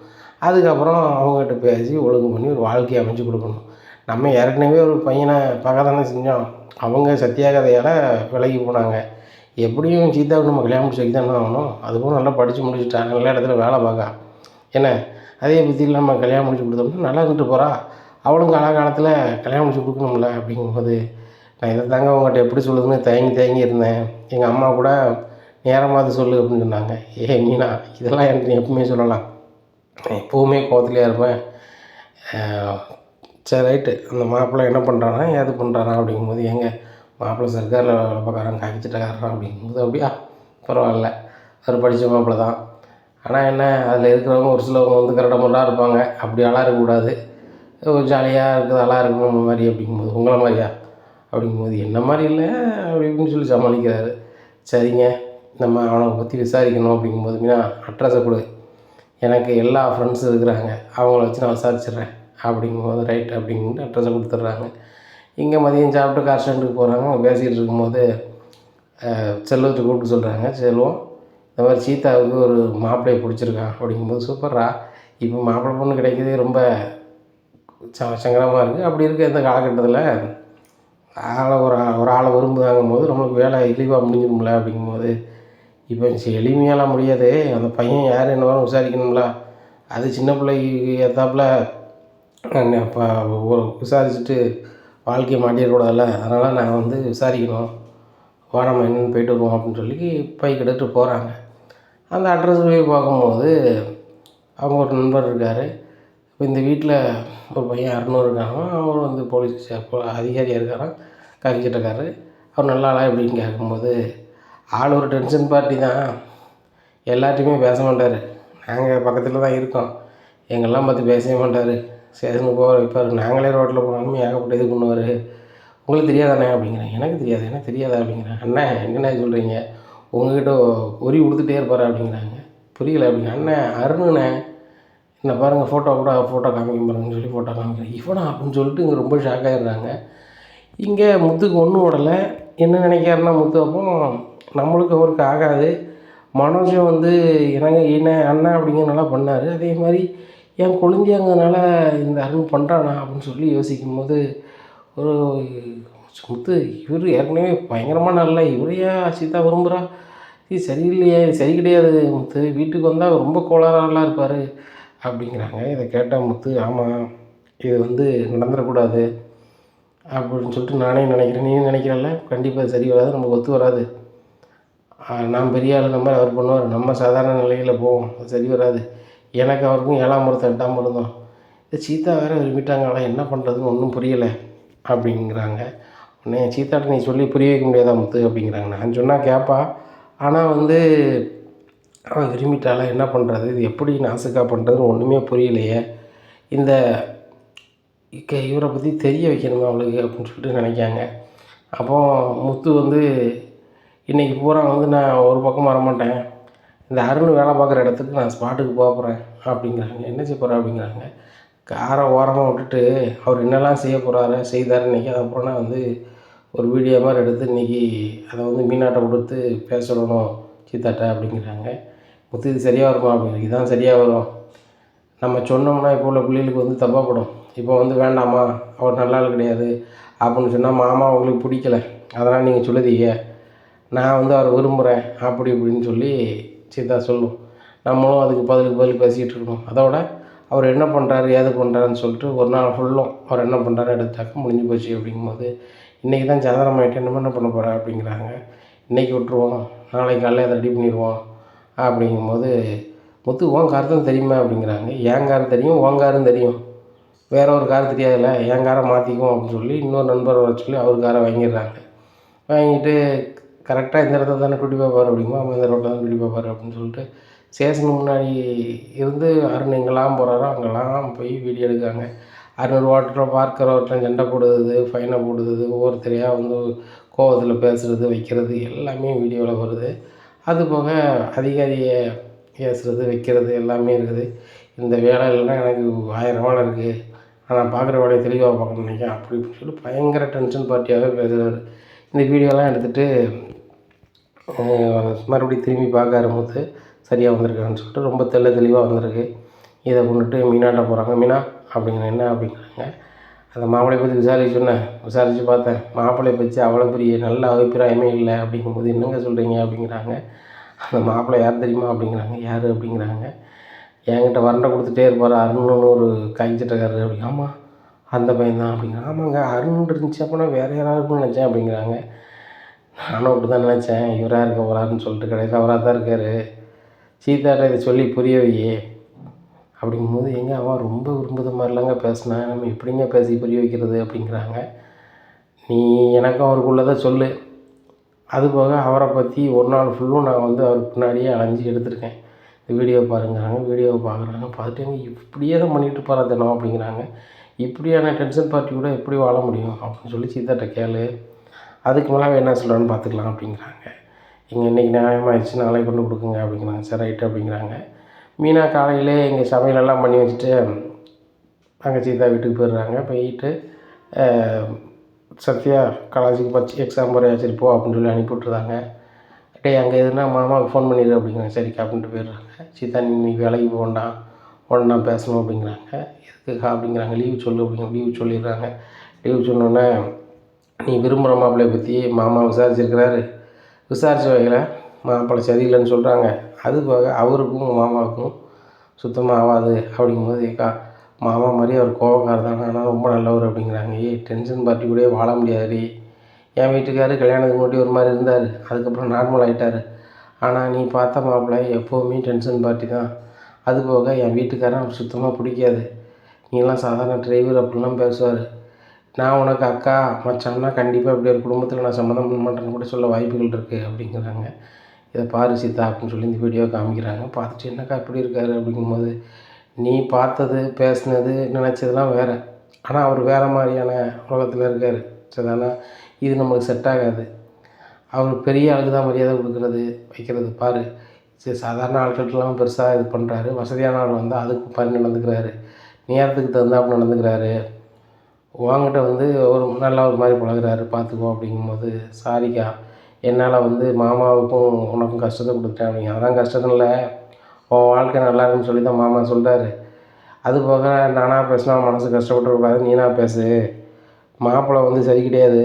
அதுக்கப்புறம் அவங்ககிட்ட பேசி ஒழுங்கு பண்ணி ஒரு வாழ்க்கையை அமைச்சு கொடுக்கணும். நம்ம ஏற்கனவே ஒரு பையனை பார்க்க தானே செஞ்சோம். அவங்க சத்தியாகதையால் விலகி போனாங்க. எப்படியும் சீதாவுக்கு நம்ம கல்யாணம் முடிச்சு வைக்க தானே ஆகணும். அதுவும் நல்லா படித்து முடிச்சுட்டா, நல்ல இடத்துல வேலை பார்க்கா. என்ன அதே புத்தியில் நம்ம கல்யாணம் முடிச்சு கொடுத்தோம்னா நல்லா இருந்துட்டு போகிறா. அவளும் காலகாலத்தில் கல்யாணம் முடிச்சு கொடுக்கணும்ல அப்படிங்கும்போது, நான் இதை தாங்க உங்கள்கிட்ட எப்படி சொல்லுதுன்னு தயங்கி இருந்தேன். எங்கள் அம்மா கூட நேரமாவது சொல்லு அப்படின்னு சொன்னாங்க. மீனா இதெல்லாம் எனக்கு நீ எப்பவுமே சொல்லலாம், எப்போவுமே கோவத்துலேயே இருப்பேன். சரி ரைட்டு, அந்த மாப்பிள்ளை என்ன பண்ணுறானா ஏது பண்ணுறானா அப்படிங்கும்போது, ஏங்க மாப்பிள்ளை சர்க்காரில் வேலை பார்க்குறான், காய்ச்சிட்டக்காரன் அப்படிங்கும்போது, அப்படியா பரவாயில்ல, அவர் படித்த மாப்பிள்ளை தான். ஆனால் என்ன, அதில் இருக்கிறவங்க ஒரு சிலவங்க வந்து கரடமுரடாக இருப்பாங்க. அப்படி ஆளாக இருக்கக்கூடாது, ஒரு ஜாலியாக இருக்குது ஆளாக இருக்கணும் நம்ம மாதிரி அப்படிங்கும்போது. உங்களை மாதிரியா அப்படிங்கும்போது, என்ன மாதிரி இல்லை அப்படி இப்படின்னு சொல்லி சமாளிக்கிறாரு. சரிங்க, நம்ம அவனை பற்றி விசாரிக்கணும் அப்படிங்கும்போது, மீனா அட்ரஸை கொடு, எனக்கு எல்லா ஃப்ரெண்ட்ஸும் இருக்கிறாங்க, அவங்கள வச்சு நான் விசாரிச்சிடுறேன் அப்படிங்கும்போது, ரைட் அப்படின்ட்டு அட்ரஸை கொடுத்துட்றாங்க. இங்கே மதியம் சாப்பிட்டு கார் ஸ்டாண்டுக்கு போகிறாங்க. பேசிகிட்டு இருக்கும்போது செல்வத்தை கூப்பிட்டு சொல்கிறாங்க. செல்வம், இந்த மாதிரி சீதாவுக்கு ஒரு மாப்பிள்ளையை பிடிச்சிருக்கான் அப்படிங்கும்போது, சூப்பர்ரா, இப்போ மாப்பிள்ளை பொண்ணு கிடைக்கிறதே ரொம்ப சங்கடமாக இருக்குது. அப்படி இருக்க இந்த காலகட்டத்தில் ஒரு ஆளை விரும்புதாங்கும் போது நம்மளுக்கு வேலை இழிவாக முடிஞ்சிடும்ல அப்படிங்கும்போது, இப்போ எளிமையாலாம் முடியாது, அந்த பையன் யார் என்ன வரும் விசாரிக்கணும்ல, அது சின்ன பிள்ளைக்கு ஏற்றாப்புல இப்போ விசாரிச்சுட்டு வாழ்க்கையை மாட்டிடக்கூடாதுல்ல, அதனால் நான் வந்து விசாரிக்கணும், வா நம்ம என்னென்னு போயிட்டு வருவோம் அப்படின்னு சொல்லி பைக் எடுத்துகிட்டு போகிறாங்க. அந்த அட்ரஸ் போய் பார்க்கும்போது, அவங்க ஒரு நண்பர் இருக்கார். இப்போ இந்த வீட்டில் ஒரு பையன் அருணூர் இருக்காங்க. அவர் வந்து போலீஸ் அதிகாரியாக இருக்காராம், கரிச்சட்டக்காரரு. அவர் நல்ல ஆளா எப்படின்னு கேட்கும்போது, ஆள் ஒரு டென்ஷன் பார்ட்டி தான், எல்லார்ட்டையுமே பேச மாட்டார். நாங்கள் பக்கத்தில் தான் இருக்கோம், எங்கெல்லாம் பார்த்து பேசவே மாட்டார், ஸ்டேஷனுக்கு போகிற வைப்பார். நாங்களே ரோட்டில் போனாலுமே ஏகப்பட்ட இது பண்ணுவார். உங்களுக்கு தெரியாதானே அப்படிங்கிறேன். எனக்கு தெரியாது. எனக்கு தெரியாதா அப்படிங்கிறேன். அண்ணே என்னண்ணே சொல்கிறீங்க, உங்கள்கிட்ட உரி கொடுத்துட்டே இருப்பார் அப்படிங்கிறாங்க. புரியலை அப்படிங்க. அண்ணன் அருணுண்ணே, என்ன பாருங்கள் ஃபோட்டோ கூட ஃபோட்டோ காமிக்க பாருங்கன்னு சொல்லி ஃபோட்டோ காமிக்கிறேன். இவனா அப்படின்னு சொல்லிட்டு இங்கே ரொம்ப ஷாக் ஆகிடுறாங்க. இங்கே முத்துக்கு ஒன்றும் விடலை. என்ன நினைக்காருன்னா முத்து, அப்போ நம்மளுக்கு அவருக்கு ஆகாது. மனோஜும் வந்து என்ன அண்ணா அப்படிங்கிற நல்லா பண்ணார். அதே மாதிரி என் கொழுந்தியாங்கிறதுனால இந்த அருண் பண்ணுறானா அப்படின்னு சொல்லி யோசிக்கும்போது, ஒரு முத்து இவர் ஏற்கனவே பயங்கரமாக நல்லா, இவரையா சீதா விரும்புகிறா, இது சரியில்லையே, இது சரி கிடையாது முத்து, வீட்டுக்கு வந்தால் ரொம்ப கோளாறாலாம் இருப்பார் அப்படிங்கிறாங்க. இதை கேட்டால் முத்து, ஆமாம் இது வந்து நடந்துடக்கூடாது அப்படின்னு சொல்லிட்டு நானே நினைக்கிறேன், நீ நினைக்கிறல்ல, கண்டிப்பாக சரி வராது, நமக்கு ஒத்து வராது. நான் பெரிய ஆள், நம்ம அவர் பண்ணுவார், நம்ம சாதாரண நிலையில் போவோம், அது சரி வராது. எனக்கு அவருக்கும் 7ஆம் பொருத்தம் 8ஆம் பொருத்தம், இந்த சீதா வேறு விரும்பிட்டாங்களா, என்ன பண்ணுறதுன்னு ஒன்றும் புரியலை அப்படிங்கிறாங்க. உடனே சீதாட்ட நீ சொல்லி புரிய வைக்க முடியாதா முத்து அப்படிங்கிறாங்க. நான் சொன்னால் கேட்பா, ஆனால் வந்து அவன் விரும்பிட்டாளா, என்ன பண்ணுறது, இது எப்படி நாசுக்காக பண்ணுறதுன்னு ஒன்றுமே புரியலையே, இந்த இவரை பற்றி தெரிய வைக்கணுமா அவளுக்கு அப்படின்னு சொல்லிட்டு நினைக்காங்க. அப்போது முத்து வந்து இன்றைக்கி பூரா வந்து நான் ஒரு பக்கம் வரமாட்டேன், இந்த அருண் வேலை பார்க்குற இடத்துக்கு நான் ஸ்பாட்டுக்கு போகிறேன் அப்படிங்கிறாங்க. என்ன செய்ய போகிறேன் அப்படிங்கிறாங்க. காரை ஓரமாக விட்டுட்டு அவர் என்னெல்லாம் செய்ய போகிறாரு செய்தார் இன்றைக்கி, அதை அப்புறம் நான் வந்து ஒரு வீடியோ மாதிரி எடுத்து இன்றைக்கி அதை வந்து மீனாட்டை கொடுத்து பேச சொல்லணும் சீத்தாட்ட அப்படிங்கிறாங்க. முத்து இது சரியாக வருமா அப்படிங்கிறது. இதுதான் சரியாக வரும், நம்ம சொன்னோம்னா இப்போ உள்ள பிள்ளைகளுக்கு வந்து தப்பாப்படும். இப்போ வந்து வேண்டாமா, அவர் நல்ல ஆள் கிடையாது அப்படின்னு சொன்னால், மாமா உங்களுக்கு பிடிக்கல அதனால் நீங்கள் சொல்லுதீங்க, நான் வந்து அவரை விரும்புகிறேன் அப்படி இப்படின்னு சொல்லி சீதா சொல்லும். நம்மளும் அதுக்கு பதிலுக்கு பதில் பேசிக்கிட்டு இருக்கணும். அதோட அவர் என்ன பண்ணுறாரு ஏது பண்ணுறாருன்னு சொல்லிட்டு ஒரு நாள் ஃபுல்லும் அவர் என்ன பண்ணுறாரு எடுத்தாக்க முடிஞ்சு போச்சு. அப்படிங்கும்போது இன்றைக்கி தான் சந்திரமாயிட்டு என்ன பண்ண போகிற அப்படிங்கிறாங்க. இன்றைக்கி விட்ருவோம், நாளைக்கு காலையில் அதை ரெடி பண்ணிடுவோம் அப்படிங்கும்போது முத்து உன் கார் தான் தெரியுமா அப்படிங்கிறாங்க. என் கார் தெரியும், உன் காரும் தெரியும், வேற ஒரு கார் தெரியாதுல்ல, என் காரை மாற்றிக்குவோம் அப்படின்னு சொல்லி இன்னொரு நண்பரை வர சொல்லி அவர் காரை வாங்கிடுறாங்க. வாங்கிட்டு கரெக்டாக இந்த இடத்துல தானே குட்டி பார்ப்பார் அப்படிங்கும்போது அவன் இந்த ரோட்டில் தான் குட்டி பார்ப்பார் அப்படின்னு சொல்லிட்டு ஸ்டேஷனுக்கு முன்னாடி இருந்து அருண் எங்கெல்லாம் போகிறாரோ அங்கெல்லாம் போய் வீடியோ எடுக்காங்க. 600 வாட்டில் பார்க்குற ஒருத்தன் சண்டை போடுறது, ஃபைனை போடுறது, ஒவ்வொருத்தரையாக வந்து கோவத்தில் பேசுகிறது வைக்கிறது எல்லாமே வீடியோவில் வருது. அதுபோக அதிகாரியை பேசுகிறது வைக்கிறது எல்லாமே இருக்குது. இந்த வேலையிலலாம் எனக்கு 1000 வேலை இருக்குது, நான் பார்க்குற வேலையை தெளிவாக பார்க்கணும்னு நினைக்கிறேன் அப்படி இப்படின்னு சொல்லி பயங்கர டென்ஷன் பார்ட்டியாகவே பேசுகிறாரு. இந்த வீடியோலாம் எடுத்துகிட்டு மறுபடியும் திரும்பி பார்க்க ஆரம்பித்து சரியாக வந்திருக்கான்னு சொல்லிட்டு ரொம்ப தெளிவாக வந்திருக்கு. இதை கொண்டுட்டு மீனாட்ட போகிறாங்க. மீனா அப்படிங்கிற என்ன அப்படிங்கிறாங்க. அந்த மாப்பிள்ளையை பற்றி விசாரித்து பார்த்தேன், மாப்பிள்ளையை பற்றி அவ்வளோ பெரிய நல்ல அபிப்பிராயமே இல்லை அப்படிங்கும்போது என்னங்க சொல்கிறீங்க அப்படிங்கிறாங்க. அந்த மாப்பிள்ளை யார் தெரியுமா அப்படிங்கிறாங்க. யார் அப்படிங்கிறாங்க. என்கிட்ட வறண்டை கொடுத்துட்டே இருப்பார் அருண்னு ஒரு காய்ச்சட்டக்காரர் அப்படி. ஆமாம் அந்த பையன் தான் அப்படிங்கிறாங்க. ஆமாங்க அருண் இருந்துச்சு அப்படின்னா வேறு யாராவது இருக்குன்னு நினச்சேன் அப்படிங்கிறாங்க. நானும் அப்படி தான் நினச்சேன், இவராக இருக்க போகிறாருன்னு சொல்லிட்டு கடைசியில் அவராக தான் இருக்கார். சீதாட்ட இதை சொல்லி புரிய வையே அப்படிங்கும்போது எங்கே அவன் ரொம்ப விரும்புகிற மாதிரிலாங்க பேசினேன், நம்ம எப்படிங்க பேசி புரிய வைக்கிறது அப்படிங்கிறாங்க. நீ எனக்கும் அவருக்குள்ளதை சொல்லு, அதுபோக அவரை பற்றி ஒரு நாள் ஃபுல்லும் நான் வந்து அவருக்கு பின்னாடியே அலைஞ்சி எடுத்திருக்கேன், இந்த வீடியோ பாருங்கிறாங்க. வீடியோவை பார்க்குறாங்க. பார்த்துட்டு இப்படியே தான் பண்ணிகிட்டு இருப்பாரா தினம் அப்படிங்கிறாங்க. இப்படியான டென்ஷன் பார்ட்டி கூட எப்படி வாழ முடியும் அப்படின்னு சொல்லி சீதாட்ட கேளு, அதுக்கு மேலே என்ன சொல்கிறான்னு பார்த்துக்கலாம் அப்படிங்கிறாங்க. இன்றைக்கி நியாயமாகிடுச்சு, நாளைக்கு கொண்டு கொடுக்குங்க அப்படிங்கிறாங்க. சரி ரைட்டு அப்படிங்கிறாங்க. மீனா காலையிலே இங்கே சமையலெல்லாம் பண்ணி வச்சுட்டு அங்கே சீதா வீட்டுக்கு போயிடுறாங்க. போயிட்டு சத்யா காலேஜுக்கு எக்ஸாம் போகிற சரி போ அப்படின்னு சொல்லி அனுப்பி விட்ருந்தாங்க. டே அங்கே எதுனா மாமாவுக்கு ஃபோன் பண்ணிடு அப்படிங்கிறாங்க. சரிக்கா அப்படின்ட்டு போயிடுறாங்க. சீதா நீ வேலைக்கு போகண்டாம், உடனே நான் பேசணும் அப்படிங்கிறாங்க. எதுக்குக்கா அப்படிங்கிறாங்க. லீவு சொல்லு அப்படிங்கிற. லீவு சொல்லிடுறாங்க. லீவு சொன்னோன்னே நீ விரும்புகிற மாப்பிள்ளையை பற்றி மாமா விசாரிச்சிருக்கிறாரு, விசாரித்த வகையில் மாப்பிள்ளை சரியில்லைன்னு சொல்கிறாங்க, அது போக அவருக்கும் உங்கள் மாமாவுக்கும் சுத்தமாக ஆகாது அப்படிங்கும்போது ஏக்கா மாமா மாதிரி அவர் கோபக்காரர் தான், ஆனால் ரொம்ப நல்லவர் அப்படிங்கிறாங்க. டென்ஷன் பார்ட்டி கூட வாழ முடியாது. என் வீட்டுக்காரர் கல்யாணத்துக்கு முன்னாடி ஒரு மாதிரி இருந்தார், அதுக்கப்புறம் நார்மல் ஆகிட்டார். ஆனால் நீ பார்த்த மாப்பிள்ளை எப்போவுமே டென்ஷன் பார்ட்டி தான். அதுபோக என் வீட்டுக்காரன் அவர் சுத்தமாக பிடிக்காது, நீலாம் சாதாரண டிரைவர் அப்படிலாம் பேசுவார். நான் உனக்கு அக்கா மச்சான்னா கண்டிப்பாக இப்படி ஒரு குடும்பத்தில் நான் சம்மந்தம் பண்ண மாட்டேன்னு கூட சொல்ல வாய்ப்புகள் இருக்குது அப்படிங்கிறாங்க. இதை பாரு சீதா அப்படின்னு சொல்லி இந்த வீடியோ காமிக்கிறாங்க. பார்த்துட்டு என்னக்கா இப்படி இருக்காரு அப்படிங்கும்போது, நீ பார்த்தது பேசுனது நினச்சதெல்லாம் வேறு, ஆனால் அவர் வேறு மாதிரியான உலகத்தில் இருக்கார். சரிதானா? இது நம்மளுக்கு செட் ஆகாது. அவர் பெரிய ஆளுக்கு தான் மரியாதை கொடுக்குறது வைக்கிறது பாரு. சரி சாதாரண ஆட்கள்லாம் பெருசாக இது பண்ணுறாரு, வசதியான ஆள் வந்தால் அதுக்கு பண்ணி நடந்துக்கிறாரு, நேரத்துக்கு தகுந்தாப்புல நடந்துக்கிறாரு, உங்ககிட்ட வந்து ஒரு நல்லா ஒரு மாதிரி பழகுறாரு பார்த்துக்கோ அப்படிங்கும்போது, சாரிக்கா என்னால் வந்து மாமாவுக்கும் உனக்கும் கஷ்டத்தை கொடுத்துட்டேன் அப்படிங்க. அதெல்லாம் கஷ்டம் இல்லை, உன் வாழ்க்கை நல்லா இருக்குன்னு சொல்லி தான் மாமா சொல்கிறாரு. அதுபோக நானாக பேசினா மனசு கஷ்டப்பட்டுக்கூடாது, நீனா பேசு. மாப்பிள்ளை வந்து சரி கிடையாது,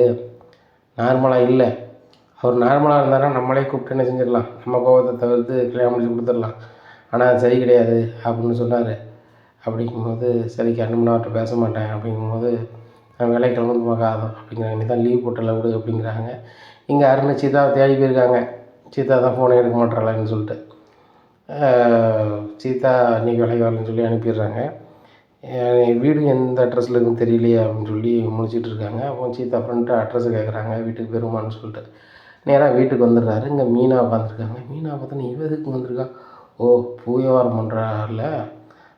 நார்மலாக இல்லை. அவர் நார்மலாக இருந்தாரா நம்மளே கூப்பிட்டு என்ன செஞ்சிடலாம், நம்ம கோபத்தை தவிர்த்து கல்யாணம் முடிச்சு கொடுத்துடலாம். ஆனால் அது சரி கிடையாது அப்படின்னு சொன்னார். அப்படிங்கும்போது சரிக்கா இன்னும் அவர்கிட்ட பேச மாட்டேன் அப்படிங்கும்போது, நான் வேலைக்கு கிளம்புறது பார்க்காதோ அப்படிங்கிறாங்க. நீ தான் லீவ் போட்டல விடு அப்படிங்கிறாங்க. இங்கே அருண் சீதாவை தேடி போயிருக்காங்க. சீதா தான் ஃபோனை எடுக்க மாட்டேறாளேன்னு சொல்லிட்டு சீதா இன்றைக்கி வேலைக்கு வரலன்னு சொல்லி அனுப்பிடுறாங்க. வீடு எந்த அட்ரஸில் இருக்குன்னு தெரியலையே அப்படின்னு சொல்லி முழிச்சிட்டு இருக்காங்க. அப்போ சீதா ஃப்ரெண்ட்டு அட்ரஸை கேட்குறாங்க, வீட்டுக்கு போயிருமான்னு சொல்லிட்டு நேராக வீட்டுக்கு வந்துடுறாரு. இங்கே மீனா உட்காந்துருக்காங்க. மீனா பார்த்தோன்னா இவ எதுக்கு வந்திருக்கா, ஓ பூ வியாபாரம் பண்ணுறாருல,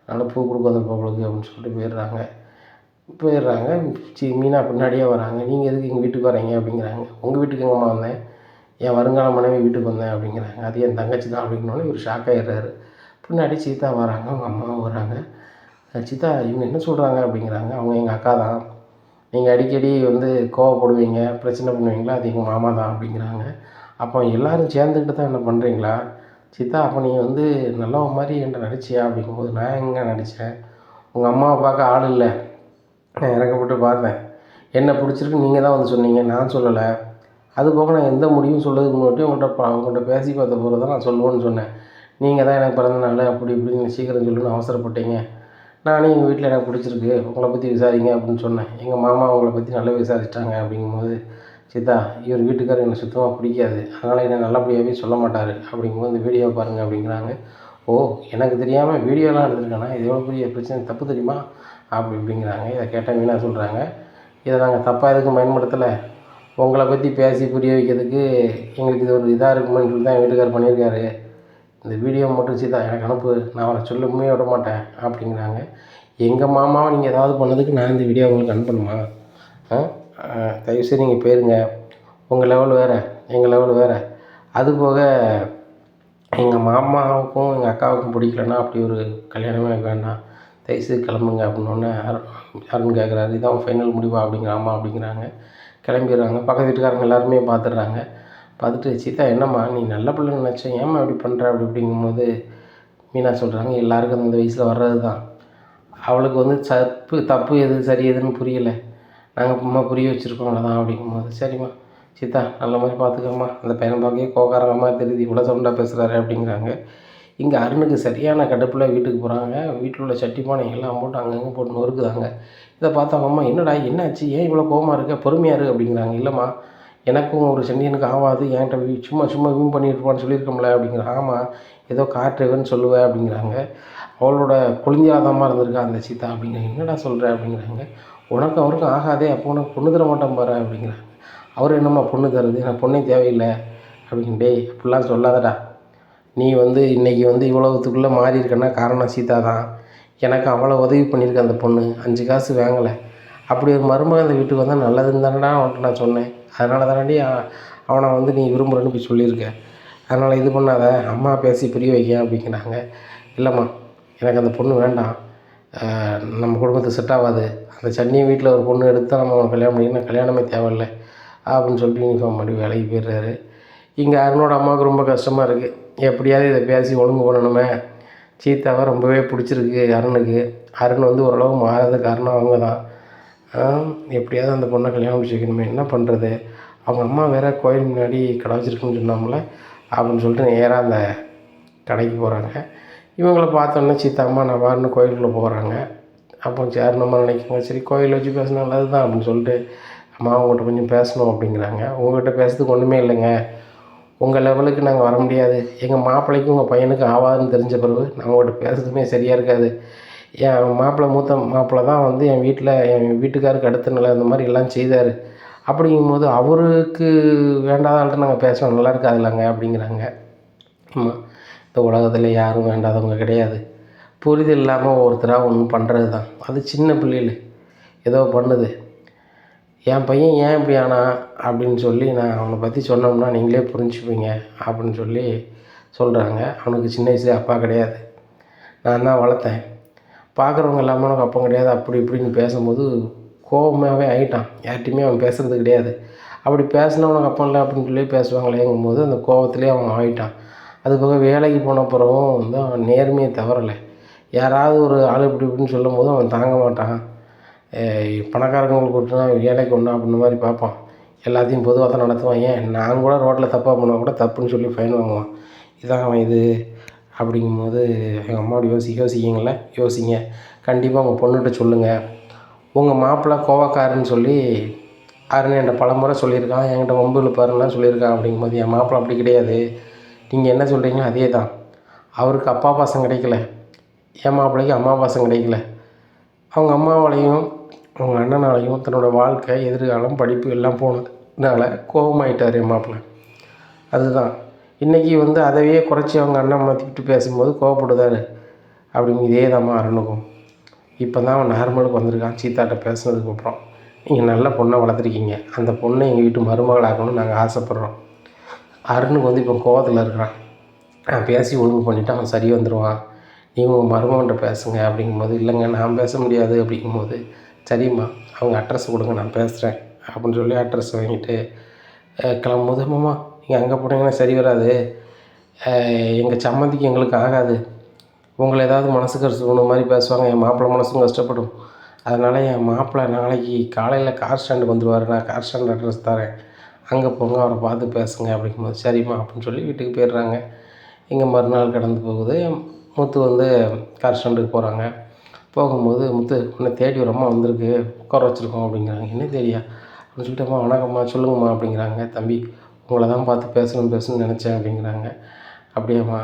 அதனால் பூ கொடுக்க வந்திருப்பவங்களுக்கு அப்படின்னு சொல்லிட்டு போயிடுறாங்க. மீனா பின்னாடியே வராங்க. நீங்கள் எதுக்கு எங்கள் வீட்டுக்கு வரீங்க அப்படிங்கிறாங்க. உங்கள் வீட்டுக்கு எங்கம்மா வந்தேன், என் வருங்கால மனைவி வீட்டுக்கு வந்தேன் அப்படிங்கிறாங்க. அது என் தங்கச்சி தான் அப்படின்னோடனே இவர் ஷாக் ஆகிடுறாரு. பின்னாடி சீதா வராங்க, அவங்க அம்மாவும் வராங்க. சீதா இவங்க என்ன சொல்கிறாங்க அப்படிங்கிறாங்க. அவங்க எங்கள் அக்கா தான், நீங்கள் அடிக்கடி வந்து கோவப்படுவீங்க, பிரச்சனை பண்ணுவீங்களா, அது எங்கள் மாமா தான் அப்படிங்கிறாங்க. அப்போ எல்லோரும் சேர்ந்துக்கிட்டு தான் என்ன பண்ணுறீங்களா சீதா, அப்போ நீ வந்து நல்ல மாதிரி என்கிட்ட நடிச்சியா அப்படிங்கும்போது, நான் எங்கே நடித்தேன், உங்கள் அம்மாவை பார்க்க ஆள் இல்லை, நான் இறக்கப்பட்டு பார்த்தேன், என்ன பிடிச்சிருக்கு நீங்கள் தான் வந்து சொன்னீங்க, நான் சொல்லலை, அது போக நான் எந்த முடிவும் சொல்கிறதுக்கு முன்னாடி உங்கள்கிட்ட பேசி பார்த்த பிறகு தான் நான் சொல்லுவேன்னு சொன்னேன். நீங்கள் தான் எனக்கு பிறந்த நாள் அப்படி இப்படின்னு சீக்கிரம் சொல்லணும்னு அவசரப்பட்டீங்க. நானே எங்கள் வீட்டில் எனக்கு பிடிச்சிருக்கு, உங்களை பற்றி விசாரிங்க அப்படின்னு சொன்னேன். எங்கள் மாமா உங்களை பற்றி நல்லா விசாரிச்சிட்டாங்க அப்படிங்கும்போது, சித்தா இவர் வீட்டுக்காரர் எனக்கு சுத்தமாக பிடிக்காது, அதனால் என்னை நல்லபடியாகவே சொல்ல மாட்டார் அப்படிங்கும்போது இந்த வீடியோ பாருங்கள் அப்படிங்கிறாங்க. ஓ, எனக்கு தெரியாமல் வீடியோலாம் எடுத்துருக்கானா, இது எவ்வளோ பெரிய பிரச்சனை, தப்பு தெரியுமா அப்படிங்கிறாங்க. இதை கேட்டால் வீணாக சொல்கிறாங்க. இதை நாங்கள் தப்பாக எதுக்கும் பயன்படுத்தலை, உங்களை பற்றி பேசி புரிய வைக்கிறதுக்கு எங்களுக்கு இது ஒரு இதாக இருக்குமென்னு சொல்லி தான் என் வீட்டுக்காரர் பண்ணியிருக்காரு. இந்த வீடியோ மட்டும் சீதா எனக்கு அனுப்பு, நான் அவரை சொல்லவுமே விட மாட்டேன் அப்படிங்கிறாங்க. எங்கள் மாமாவை நீங்கள் ஏதாவது பண்ணதுக்கு நான் இந்த வீடியோ உங்களுக்கு அனுப்பணுமா? தயவுசெய்து நீங்கள் போயிருங்க, உங்கள் லெவல் வேறு, எங்கள் லெவல் வேறு. அதுபோக எங்கள் மாமாவுக்கும் எங்கள் அக்காவுக்கும் பிடிக்கலன்னா அப்படி ஒரு கல்யாணமே எனக்கு வேண்டாம், தயவுசெய்து கிளம்புங்க அப்படின்னோடனே அருண் கேட்குறாரு, இதான் ஃபைனல் முடிவா அப்படிங்கிற ஆமாம் அப்படிங்கிறாங்க. கிளம்பிடுறாங்க. பக்கத்து வீட்டுக்காரங்க எல்லாருமே பார்த்துடுறாங்க. பார்த்துட்டு சீதா என்னம்மா நீ நல்ல பிள்ளைன்னு நினச்சேன், ஏம்மா இப்படி பண்ணுற அப்படி அப்படிங்கும்போது மீனா சொல்கிறாங்க, எல்லாருக்கும் அந்த வயசில் வர்றது தான், அவளுக்கு வந்து தப்பு எது சரி எதுன்னு புரியலை, நாங்கள் அம்மா புரிய வச்சுருக்கோம் அவ்வளோதான் அப்படிங்கும்போது, சரிம்மா சீதா நல்ல மாதிரி பார்த்துக்கம்மா, அந்த பையனை பார்க்கவே கோக்காரங்க மாதிரி தெரியுது, இவ்வளோ சவுண்டாக பேசுகிறாரு அப்படிங்கிறாங்க. இங்கே அருணுக்கு சரியான கடுப்பில் வீட்டுக்கு போகிறாங்க. வீட்டில் உள்ள சட்டி பானை எல்லாம் போட்டு அங்கங்கே போட்டு நொறுக்குதாங்க. இதை பார்த்தா அம்மா என்னடா என்னாச்சு, ஏன் இவ்வளோ கோவமாக இருக்க, பொறுமையாக இரு அப்படிங்கிறாங்க. இல்லைம்மா எனக்கும் ஒரு சென்டியனுக்கு ஆகாது, என்கிட்ட சும்மா சும்மா வீம் பண்ணியிருப்பான்னு சொல்லியிருக்கோம்ல அப்படிங்கிறாங்க. ஆமாம் ஏதோ கார் டிரைவர்னு சொல்லுவேன் அப்படிங்கிறாங்க. அவளோட குழந்தையாதாம்மா இருந்திருக்கா அந்த சீதா அப்படிங்கிறாங்க. என்னடா சொல்கிற அப்படிங்கிறாங்க. உனக்கு அவருக்கும் ஆகாதே, அப்போ உனக்கு பொண்ணு தர மாட்டேன் பாரு அப்படிங்கிறாங்க. அவர் என்னம்மா பொண்ணு தருது, எனக்கு பொண்ணே தேவையில்லை அப்படிங்க. டேய் அப்படிலாம் சொல்லாதடா, நீ வந்து இன்றைக்கி வந்து இவ்வளோத்துக்குள்ளே மாறி இருக்கன்னா காரணம் சீதா தான், எனக்கு அவ்வளோ உதவி பண்ணியிருக்க அந்த பொண்ணு, 5 காசு வாங்கலை, அப்படி ஒரு மருமகன் அந்த வீட்டுக்கு வந்தால் நல்லதுன்னு தானடா அவன்கிட்ட நான் சொன்னேன், அதனால தானடி அவனை வந்து நீ விரும்புகிறேன்னு போய் சொல்லியிருக்க, அதனால் இது பண்ணாத, அம்மா பேசி புரிய வைக்க அப்படிங்கிறாங்க. இல்லைம்மா எனக்கு அந்த பொண்ணு வேண்டாம், நம்ம குடும்பத்துக்கு செட் ஆகாது, அந்த சென்னை வீட்டில் ஒரு பொண்ணு எடுத்து தான் நம்ம கல்யாணம் பண்ணிக்கணும், கல்யாணமே தேவையில்லை அப்படின்னு சொல்லிட்டு யூனிஃபார்ம் பண்ணி வேலைக்கு போயிடுறாரு. இங்கே அருணோட அம்மாவுக்கு ரொம்ப கஷ்டமாக இருக்குது, எப்படியாவது இதை பேசி ஒழுங்கு பண்ணணுமே. சீதாவை ரொம்பவே பிடிச்சிருக்கு அருணுக்கு, அருண் வந்து ஓரளவு மாறாத காரணம் அவங்க தான். எப்படியாவது அந்த பொண்ணை கல்யாணம் முடிச்சு வைக்கணுமே, என்ன பண்ணுறது, அவங்க அம்மா வேறு கோயில் முன்னாடி கடை வச்சுருக்குன்னு சொன்னாமல அப்படின்னு சொல்லிட்டு நேராக அந்த கடைக்கு போகிறாங்க. இவங்கள பார்த்தோன்னே சீதா அம்மா நான் வாருன்னு கோயிலுக்குள்ளே போகிறாங்க. அப்போ சரி நம்ம நினைக்கிறோங்க, சரி கோயில் வச்சு பேசினா நல்லது தான் அப்படின்னு சொல்லிட்டு, அம்மா உங்கள்கிட்ட கொஞ்சம் பேசணும் அப்படிங்கிறாங்க. உங்கள்கிட்ட பேசுறதுக்கு ஒன்றுமே இல்லைங்க, உங்கள் லெவலுக்கு நாங்கள் வர முடியாது, எங்கள் மாப்பிள்ளைக்கும் உங்கள் பையனுக்கும் ஆகாதுன்னு தெரிஞ்ச பிறகு நான் உங்கள்கிட்ட பேசுறதுமே சரியாக இருக்காது. என் மூத்த மாப்பிள்ளை தான் வந்து என் வீட்டுக்காருக்கு அடுத்த நிலை இந்த மாதிரி எல்லாம் செய்தார், அப்படிங்கும்போது அவருக்கு வேண்டாத ஆள்கிட்ட நாங்கள் பேசணும், நல்லா இருக்காதுல்லங்க அப்படிங்கிறாங்க. ஆமாம், இந்த உலகத்தில் யாரும் வேண்டாதவங்க கிடையாது, புரிதல் இல்லாமல் ஒருத்தராக ஒன்றும் பண்ணுறது தான், அது சின்ன பிள்ளைகள் ஏதோ பண்ணுது, என் பையன் ஏன் இப்படி ஆனா அப்படின்னு சொல்லி நான் அவனை பற்றி சொன்னோம்னா நீங்களே புரிஞ்சுப்பீங்க அப்படின்னு சொல்லி சொல்கிறாங்க. அவனுக்கு சின்ன வயசுலேயே அப்பா கிடையாது, நான் தான் வளர்த்தேன், பார்க்குறவங்க எல்லாமே அவனுக்கு அப்பா கிடையாது அப்படி இப்படின்னு பேசும்போது கோபமாகவே ஆகிட்டான். யார்கிட்டையுமே அவன் பேசுகிறது கிடையாது, அப்படி பேசினா அவனுக்கு அப்பா இல்லை அப்படின்னு சொல்லி பேசுவாங்களேங்கும்போது அந்த கோபத்துலேயே அவன் ஆகிட்டான். அதுபோக வேலைக்கு போன பிறகும் வந்து அவன் நேர்மையை தவறலை, யாராவது ஒரு ஆள் இப்படி இப்படின்னு சொல்லும் போது அவன் தாங்க மாட்டான். பணக்காரங்களுக்கு விட்டுனா ஏழைக்கு ஒன்றா அப்படின்ற மாதிரி பார்ப்பான், எல்லாத்தையும் பொதுவாக தான் நடத்துவான். ஏன் நான் கூட ரோட்டில் தப்பாக பண்ணால் கூட தப்புன்னு சொல்லி ஃபைன் வாங்குவான். இதான் அவன் இது அப்படிங்கும்போது எங்கள் அம்மா அப்படி யோசிக்கிங்கள யோசிங்க, கண்டிப்பாக உங்கள் பொண்ணுகிட்ட சொல்லுங்கள், உங்கள் மாப்பிள்ளை கோவக்காரன்னு சொல்லி அருண் என்கிட்ட பல முறை சொல்லியிருக்கான், என்கிட்ட வம்பு இழுப்பாருலாம் சொல்லியிருக்கான். அப்படிங்கும்போது என் மாப்பிள்ளை அப்படி கிடையாது, நீங்கள் என்ன சொல்கிறீங்களோ அதே தான், அவருக்கு அப்பா பாசம் கிடைக்கல, என் மாப்பிள்ளைக்கு அம்மா பாசம் கிடைக்கல, அவங்க அம்மாவாலையும் அவங்க அண்ணனாலையும் தன்னோட வாழ்க்கை எதிர்காலம் படிப்பு எல்லாம் போனதுனால கோபமாயிட்டார் என் மாப்பிள்ளை. அதுதான் இன்றைக்கி வந்து அதையே குறைச்சி அவங்க அண்ணன் மாற்றிக்கிட்டு பேசும்போது கோவப்படுதார் அப்படிங்க. இதே தாம்மா அருணுக்கும். இப்போ தான் அவன் நார்மலுக்கு வந்திருக்கான் சீதாட்ட பேசுனதுக்கப்புறம். நீங்கள் நல்ல பொண்ணை வளர்த்துருக்கீங்க, அந்த பொண்ணை எங்கள் வீட்டு மருமகளாக்கணும்னு நாங்கள் ஆசைப்பட்றோம். அருணுக்கு வந்து இப்போ கோவத்தில் இருக்கிறான், நான் பேசி ஒழுங்கு பண்ணிவிட்டு அவன் சரி வந்துடுவான், நீங்கள் உங்கள் மருமகன்கிட்ட பேசுங்க அப்படிங்கும்போது, இல்லைங்க நான் பேச முடியாது அப்படிங்கும்போது, சரிம்மா அவங்க அட்ரஸ் கொடுங்க நான் பேசுகிறேன் அப்படின்னு சொல்லி அட்ரஸ் வாங்கிட்டு கிளம்பும்போது, அம்மாம்மா நீங்கள் அங்கே போனீங்கன்னா சரி வராது, எங்கள் சம்மந்திக்கு எங்களுக்கு ஆகாது, உங்களை ஏதாவது மனசுக்கு கஷ்டப்படுற மாதிரி பேசுவாங்க, என் மாப்பிள்ளை மனசும் கஷ்டப்படும், அதனால் என் மாப்பிள்ளை நாளைக்கு காலையில் கார் ஸ்டாண்டுக்கு வந்துடுவார், நான் கார் ஸ்டாண்ட் அட்ரஸ் தரேன், அங்கே போங்க, அவரை பார்த்து பேசுங்க அப்படிங்கும்போது சரிம்மா அப்படின்னு சொல்லி வீட்டுக்கு போயிடுறாங்க. இங்கே மறுநாள் கடந்து போகுது. முத்து வந்து கார் ஸ்டாண்டுக்கு போகிறாங்க. போகும்போது முத்து உன்னை தேடி ஒரு அம்மா வந்திருக்கு, உட்கார வச்சுருக்கோம் அப்படிங்கிறாங்க. என்ன தேடியா அப்படின்னு சொல்லிட்டு, அம்மா வணக்கம்மா சொல்லுங்கம்மா அப்படிங்கிறாங்க. தம்பி உங்களை தான் பார்த்து பேசணும்னு நினச்சேன் அப்படிங்கிறாங்க. அப்படியாம்மா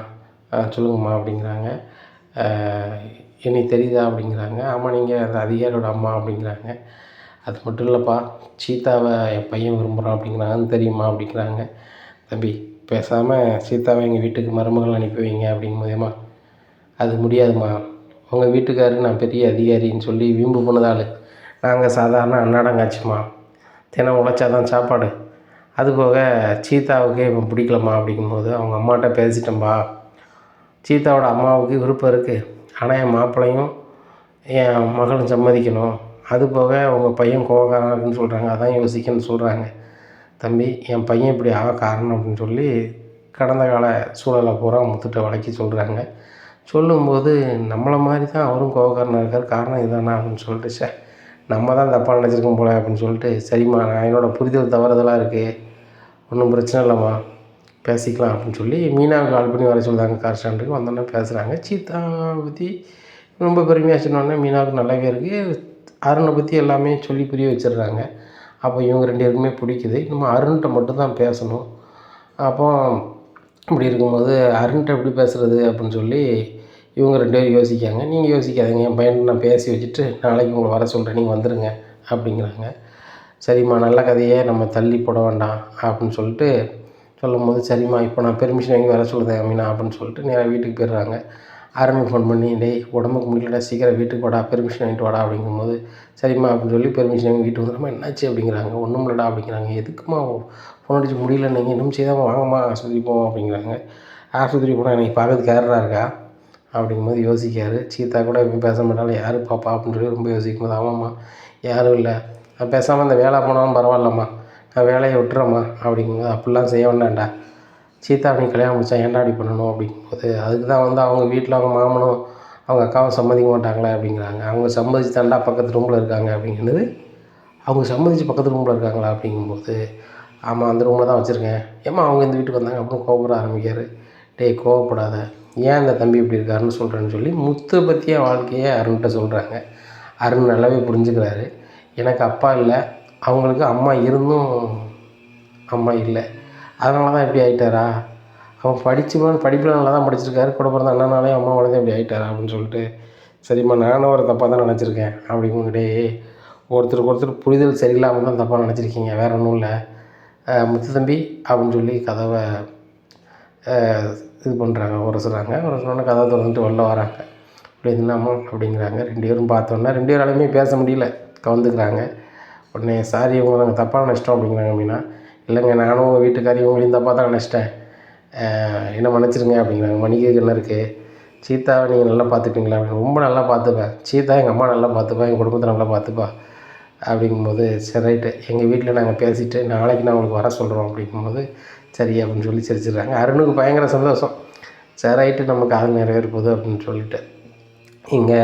சொல்லுங்கம்மா அப்படிங்கிறாங்க. என்னைக்கு தெரியுதா அப்படிங்கிறாங்க. ஆமாம் நீங்கள் அந்த அதிகாரியோட அம்மா அப்படிங்கிறாங்க. அது மட்டும் இல்லைப்பா, சீதாவை என் பையன் விரும்புகிறான் அப்படிங்கிறாங்கன்னு தெரியுமா அப்படிங்கிறாங்க. தம்பி பேசாமல் சீதாவை எங்கள் வீட்டுக்கு மருமகள் அனுப்பி வைங்க அப்படிங்கும்போதேம்மா அது முடியாதும்மா, உங்கள் வீட்டுக்காரருக்கு நான் பெரிய அதிகாரின்னு சொல்லி வீம்பு பண்ணதாள், நாங்கள் சாதாரண அன்னாடங்காச்சும்மா, தினம் உழைச்சா தான் சாப்பாடு, அதுபோக சீதாவுக்கே இப்போ பிடிக்கலம்மா அப்படிங்கும்போது அவங்க அம்மாட்ட பேசிட்டேன்பா, சீதாவோட அம்மாவுக்கு விருப்பம் இருக்குது, ஆனால் என் மாப்பிள்ளையும் என் மகளும் சம்மதிக்கணும், அதுபோக உங்கள் பையன் கோவக்காரன் இருக்குன்னு சொல்கிறாங்க, அதான் யோசிக்கணும்னு சொல்கிறாங்க. தம்பி என் பையன் இப்படி ஆக காரணம் அப்படின்னு சொல்லி கடந்த கால சூழலை பூரா முத்துட்ட விளக்கி சொல்கிறாங்க. சொல்லும்போது நம்மளை மாதிரி தான் அவரும் கோவக்காரனாக இருக்கார், காரணம் இதுதானா அப்படின்னு சொல்லிட்டு, நம்ம தான் தப்பாக நினச்சிருக்கோம் போல அப்படின்னு சொல்லிட்டு, சரிம்மா நான் என்னோடய புரிதல் தவறுதலாக இருக்குது, ஒன்றும் பிரச்சனை இல்லைம்மா பேசிக்கலாம் அப்படின்னு சொல்லி மீனாவுக்கு கால் பண்ணி வர சொல்லுறாங்க. கார் ஸ்டாண்டுக்கு வந்தோன்னே பேசுகிறாங்க. சீதாவை பற்றி ரொம்ப பெருமையாக சொன்னோன்னே மீனாவுக்கு நல்லாவே இருக்குது. அருணை பற்றி எல்லாமே சொல்லி புரிய வச்சிடுறாங்க. அப்போ இவங்க 2 பேருக்குமே பிடிக்குது. நம்ம அருண்கிட்ட மட்டும் தான் பேசணும். அப்போ இப்படி இருக்கும்போது அருண்கிட்ட எப்படி பேசுகிறது அப்படின்னு சொல்லி இவங்க 2 பேரும் யோசிக்காங்க. நீங்கள் யோசிக்காதீங்க, என் பையன்கிட்ட நான் பேசி வச்சுட்டு நாளைக்கு உங்களை வர சொல்கிறேன், நீங்கள் வந்துடுங்க அப்படிங்கிறாங்க. சரிம்மா நல்ல கதையே நம்ம தள்ளி போட வேண்டாம் அப்படின்னு சொல்லிட்டு சொல்லும்போது, சரிம்மா இப்போ நான் பெர்மிஷன் வாங்கி வர சொல்லுதேன் மீனா அப்படின்னு சொல்லிட்டு நேராக வீட்டுக்கு போயிடுறாங்க. அருணுக்கு ஃபோன் பண்ணி, டேய் உடம்புக்கு முடியலடா, சீக்கிரம் வீட்டுக்கு வாடா, பெர்மிஷன் வாங்கிட்டு வாடா அப்படிங்கும்போது, சரிம்மா அப்படின்னு சொல்லி பெர்மிஷன் வாங்கி வீட்டுக்கு வந்துடுமா. என்னாச்சு அப்படிங்கிறாங்க. ஒன்றும் இல்லைடா அப்படிங்கிறாங்க. எதுக்குமா ஃபோன் அடிச்சு முடியலன்னீங்க, இன்னும் செய்தாமல் வாங்கம்மா ஆஸ்பத்திரி போவோம் அப்படிங்கிறாங்க. ஆஸ்பத்திரி போனால் எனக்கு பார்க்கறதுக்கு யாரா இருக்கா அப்படிங்கும்போது யோசிக்காரு. சீதா கூட எப்பயும் பேச மாட்டாலும் யார் பாப்பா அப்படின்னு சொல்லி ரொம்ப யோசிக்கும்போது, ஆமாம்மா யாரும் இல்லை, நான் பேசாமல் இந்த வேலை போனாலும் பரவாயில்லம்மா, நான் வேலையை விட்டுறேம்மா அப்படிங்கும்போது, அப்படிலாம் செய்ய வேண்டாம்டா, சீதா நீ கல்யாணம் முடிச்சா ஏன்டா அப்படி பண்ணணும் அப்படிங்கும்போது, அதுக்கு தான் வந்து அவங்க வீட்டில் அவங்க மாமனும் அவங்க அக்காவும் சம்மதிக்க மாட்டாங்களே அப்படிங்கிறாங்க. அவங்க சம்மதிச்சு தாண்டா பக்கத்து ரூமில் இருக்காங்க அப்படிங்கிறது. அவங்க சம்மதிச்சு பக்கத்து ரூமில் இருக்காங்களா அப்படிங்கும்போது, ஆமாம் அந்த ரூமில் தான் வச்சுருக்கேன், ஏம்மா அவங்க இந்த வீட்டுக்கு வந்தாங்க அப்படின்னு கோவப்பட ஆரம்பிக்கார். டேய் கோவப்படாத, ஏன் இந்த தம்பி இப்படி இருக்காருன்னு சொல்கிறேன்னு சொல்லி முத்து பற்றிய வாழ்க்கையை அருண்கிட்ட சொல்கிறாங்க. அருண் நல்லாவே புரிஞ்சுக்கிறாரு. எனக்கு அப்பா இல்லை, அவங்களுக்கு அம்மா இருந்தும் அம்மா இல்லை, அதனால தான் இப்படி ஆகிட்டாரா, அவன் படிப்பில் நல்லா தான் படிச்சிருக்காரு, கூட பிறந்த அண்ணனாலே அம்மா வளர்ந்து இப்படி ஆகிட்டாரா அப்படின்னு சொல்லிட்டு, சரிம்மா நானும் ஒரு தப்பாக தான் நினச்சிருக்கேன் அப்படிங்கிட்டே, ஒருத்தருக்கு ஒருத்தர் புரிதல் சரியில்லாமல் தான் தப்பாக நினச்சிருக்கீங்க, வேறு ஒன்றும் இல்லை முத்து தம்பி அப்படின்னு சொல்லி கதவை இது பண்ணுறாங்க, உரசுறாங்க. உரசுனோடனே கதவை திறந்துட்டு வெளில வராங்க. இப்படி என்னம்மா அப்படிங்கிறாங்க. 2 பேரும் பார்த்தோன்னா 2 பேராலையுமே பேச முடியல, கவுந்துக்கிறாங்க. உடனே சாரி உங்களை நாங்கள் தப்பாக நினச்சிட்டோம் அப்படிங்கிறாங்க மீனா. இல்லைங்க நானும் உங்கள் வீட்டுக்காரி உங்களையும் தப்பாக தான் நினச்சிட்டேன், என்ன மன்னிச்சிருங்க அப்படிங்கிறாங்க. மன்னிக்கிறதுக்கு என்ன இருக்குது, சீதாவை நீங்கள் நல்லா பார்த்துப்பீங்களா அப்படின்னு. ரொம்ப நல்லா பார்த்துப்பேன், சீதா எங்கள் அம்மா நல்லா பார்த்துப்பா, எங்கள் குடும்பத்தை நல்லா பார்த்துப்பா அப்படிங்கும்போது, சரி ரைட்டு எங்கள் வீட்டில் நாங்கள் பேசிவிட்டு நாளைக்கு நான் உங்களுக்கு வர சொல்கிறோம் அப்படிங்கும்போது, சரி அப்படின்னு சொல்லி சிரிச்சிடுறாங்க. அருணுக்கு பயங்கர சந்தோஷம். சரி ரைட்டு நம்ம காதல் நிறைவேற போகுது அப்படின்னு சொல்லிட்டு இங்கே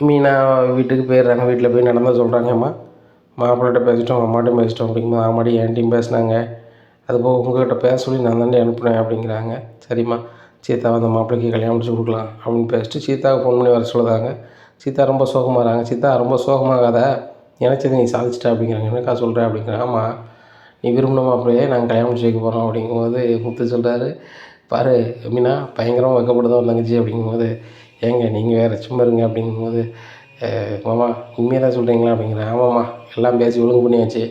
மீனா வீட்டுக்கு போயிடுறாங்க. வீட்டில் போய் நடந்தால் சொல்கிறாங்க, அம்மா மாப்பிள்ளைகிட்ட பேசிட்டோம், அம்மாட்டையும் பேசிட்டோம் அப்படிங்கும்போது, ஆமாடி என்கிட்டையும் பேசினாங்க, அதுபோக உங்கள்கிட்ட பேச சொல்லி நான் தாண்டி அனுப்புனேன் அப்படிங்கிறாங்க. சரிம்மா சீதாவை அந்த மாப்பிள்ளைக்கு கல்யாணம் முடிச்சு கொடுக்கலாம் அப்படின்னு பேசிட்டு சீதாவுக்கு ஃபோன் பண்ணி வர சொல்லுறாங்க. சீதா ரொம்ப சோகமாகறாங்க. சீதா ரொம்ப சோகமாகாத, நினச்சது நீ சாதிச்சிட்ட அப்படிங்கிறாங்க. என்னக்கா சொல்கிறேன் அப்படிங்கிறாங்க. ஆமாம் நீ விரும்பின மாப்பிள்ளையே நாங்கள் கல்யாணம் முடிச்சு வைக்க போகிறோம் அப்படிங்கும்போது முத்து சொல்கிறாரு, பாரு மீனா பயங்கரமாக வைக்கப்படுதோ தங்கச்சி அப்படிங்கும்போது, ஏங்க நீங்கள் வேறு சும்மா இருங்க அப்படிங்கும்போது, மாமா உண்மையாக தான் சொல்கிறீங்களா அப்படிங்கிறேன். ஆமாம்மா எல்லாம் பேசி ஒழுங்கு பண்ணியாச்சு,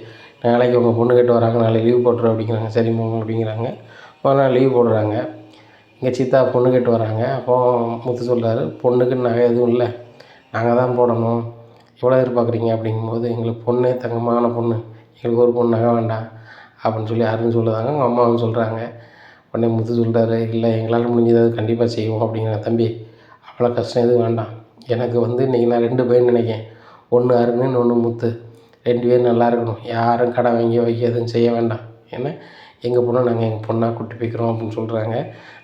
நாளைக்கு உங்கள் பொண்ணு கேட்டு வராங்க, நாளைக்கு லீவ் போட்டுரு அப்படிங்கிறாங்க. சரி மாமா அப்படிங்கிறாங்க. மறுநாள் லீவ் போடுறாங்க. இங்கே சீதா பொண்ணு கேட்டு வராங்க. அப்போது முத்து சொல்கிறாரு, பொண்ணுக்குன்னு நகை எதுவும் இல்லை, நாங்கள் தான் போடணும், எவ்வளோ எதிர்பார்க்குறீங்க அப்படிங்கும்போது, எங்களுக்கு பொண்ணு தங்கமான பொண்ணு, எங்களுக்கு ஒரு பொண்ணு நகை வேண்டாம் அப்படின்னு சொல்லி அருண் சொல்லுறாங்க. அவங்க அம்மாவும் சொல்கிறாங்க. உடனே முத்து சொல்கிறாரு, இல்லை எங்களால் முடிஞ்சது கண்டிப்பாக செய்வோம் அப்படிங்கிறாங்க. தம்பி அவ்வளோ கஷ்டம் எதுவும் வேண்டாம், எனக்கு வந்து இன்றைக்கி நான் 2 பையன் நினைக்கேன், ஒன்று அருண் இன்னொன்று முத்து, 2 பேரும் நல்லா இருக்கணும், யாரும் கடை வாங்கி வைக்க எதுவும் செய்ய வேண்டாம், ஏன்னா எங்கள் பொண்ணை நாங்கள் எங்கள் பொண்ணாக கூட்டி போய்க்கிறோம் அப்படின்னு சொல்கிறாங்க.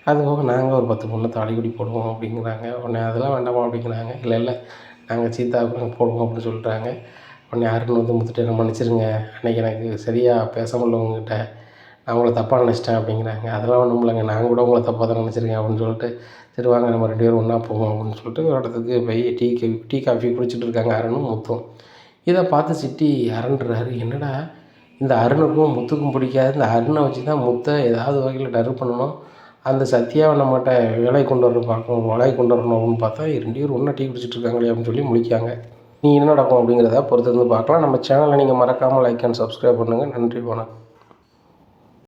அதுபோக நாங்கள் ஒரு 10 பொண்ணை தாலிக்குடி போடுவோம் அப்படிங்கிறாங்க. உடனே அதெல்லாம் வேண்டாமா அப்படிங்கிறாங்க. இல்லை இல்லை நாங்கள் சீதாவுக்கு நாங்கள் போடுவோம் அப்படின்னு சொல்கிறாங்க. உடனே அருண் வந்து முத்துட்டு என்ன மன்னிச்சிருங்க, அன்றைக்கி எனக்கு சரியாக பேச முடியல உங்ககிட்ட, நான் உங்களை தப்பாக நினச்சிட்டேன் அப்படிங்கிறாங்க. அதெல்லாம் ஒன்றும் இல்லைங்க, நான் கூட உங்களை தப்பாக தான் நினச்சிருக்கேன் அப்படின்னு சொல்லிட்டு, சரி வாங்க நம்ம 2 பேரும் ஒன்றா போவோம் அப்படின்னு சொல்லிட்டு ஒரு இடத்துக்கு போய் டீ காஃபி குடிச்சிட்டு இருக்காங்க அருணும் முத்தும். இதை பார்த்து சிட்டி அரண்டுறாரு. என்னடா இந்த அருணுக்கும் முத்துக்கும் பிடிக்காது, இந்த அருணை வச்சு தான் முத்தை ஏதாவது வகையில் டர் பண்ணணும், அந்த சத்யாவை நம்மகிட்ட வேலைக்கு கொண்டு வர பார்க்கணும், வேலைக்கு கொண்டு வரணும் அப்படின்னு பார்த்தா 2 பேரும் ஒன்றா டீ குடிச்சிட்டு இருக்காங்களே அப்படின்னு சொல்லி முழிக்காங்க. நீ என்ன நடக்கும் அப்படிங்கிறத பொறுத்து வந்து பார்க்கலாம். நம்ம சேனலை நீங்கள் மறக்காமல் லைக் அண்ட் சப்ஸ்கிரைப் பண்ணுங்கள். நன்றி, வணக்கம்.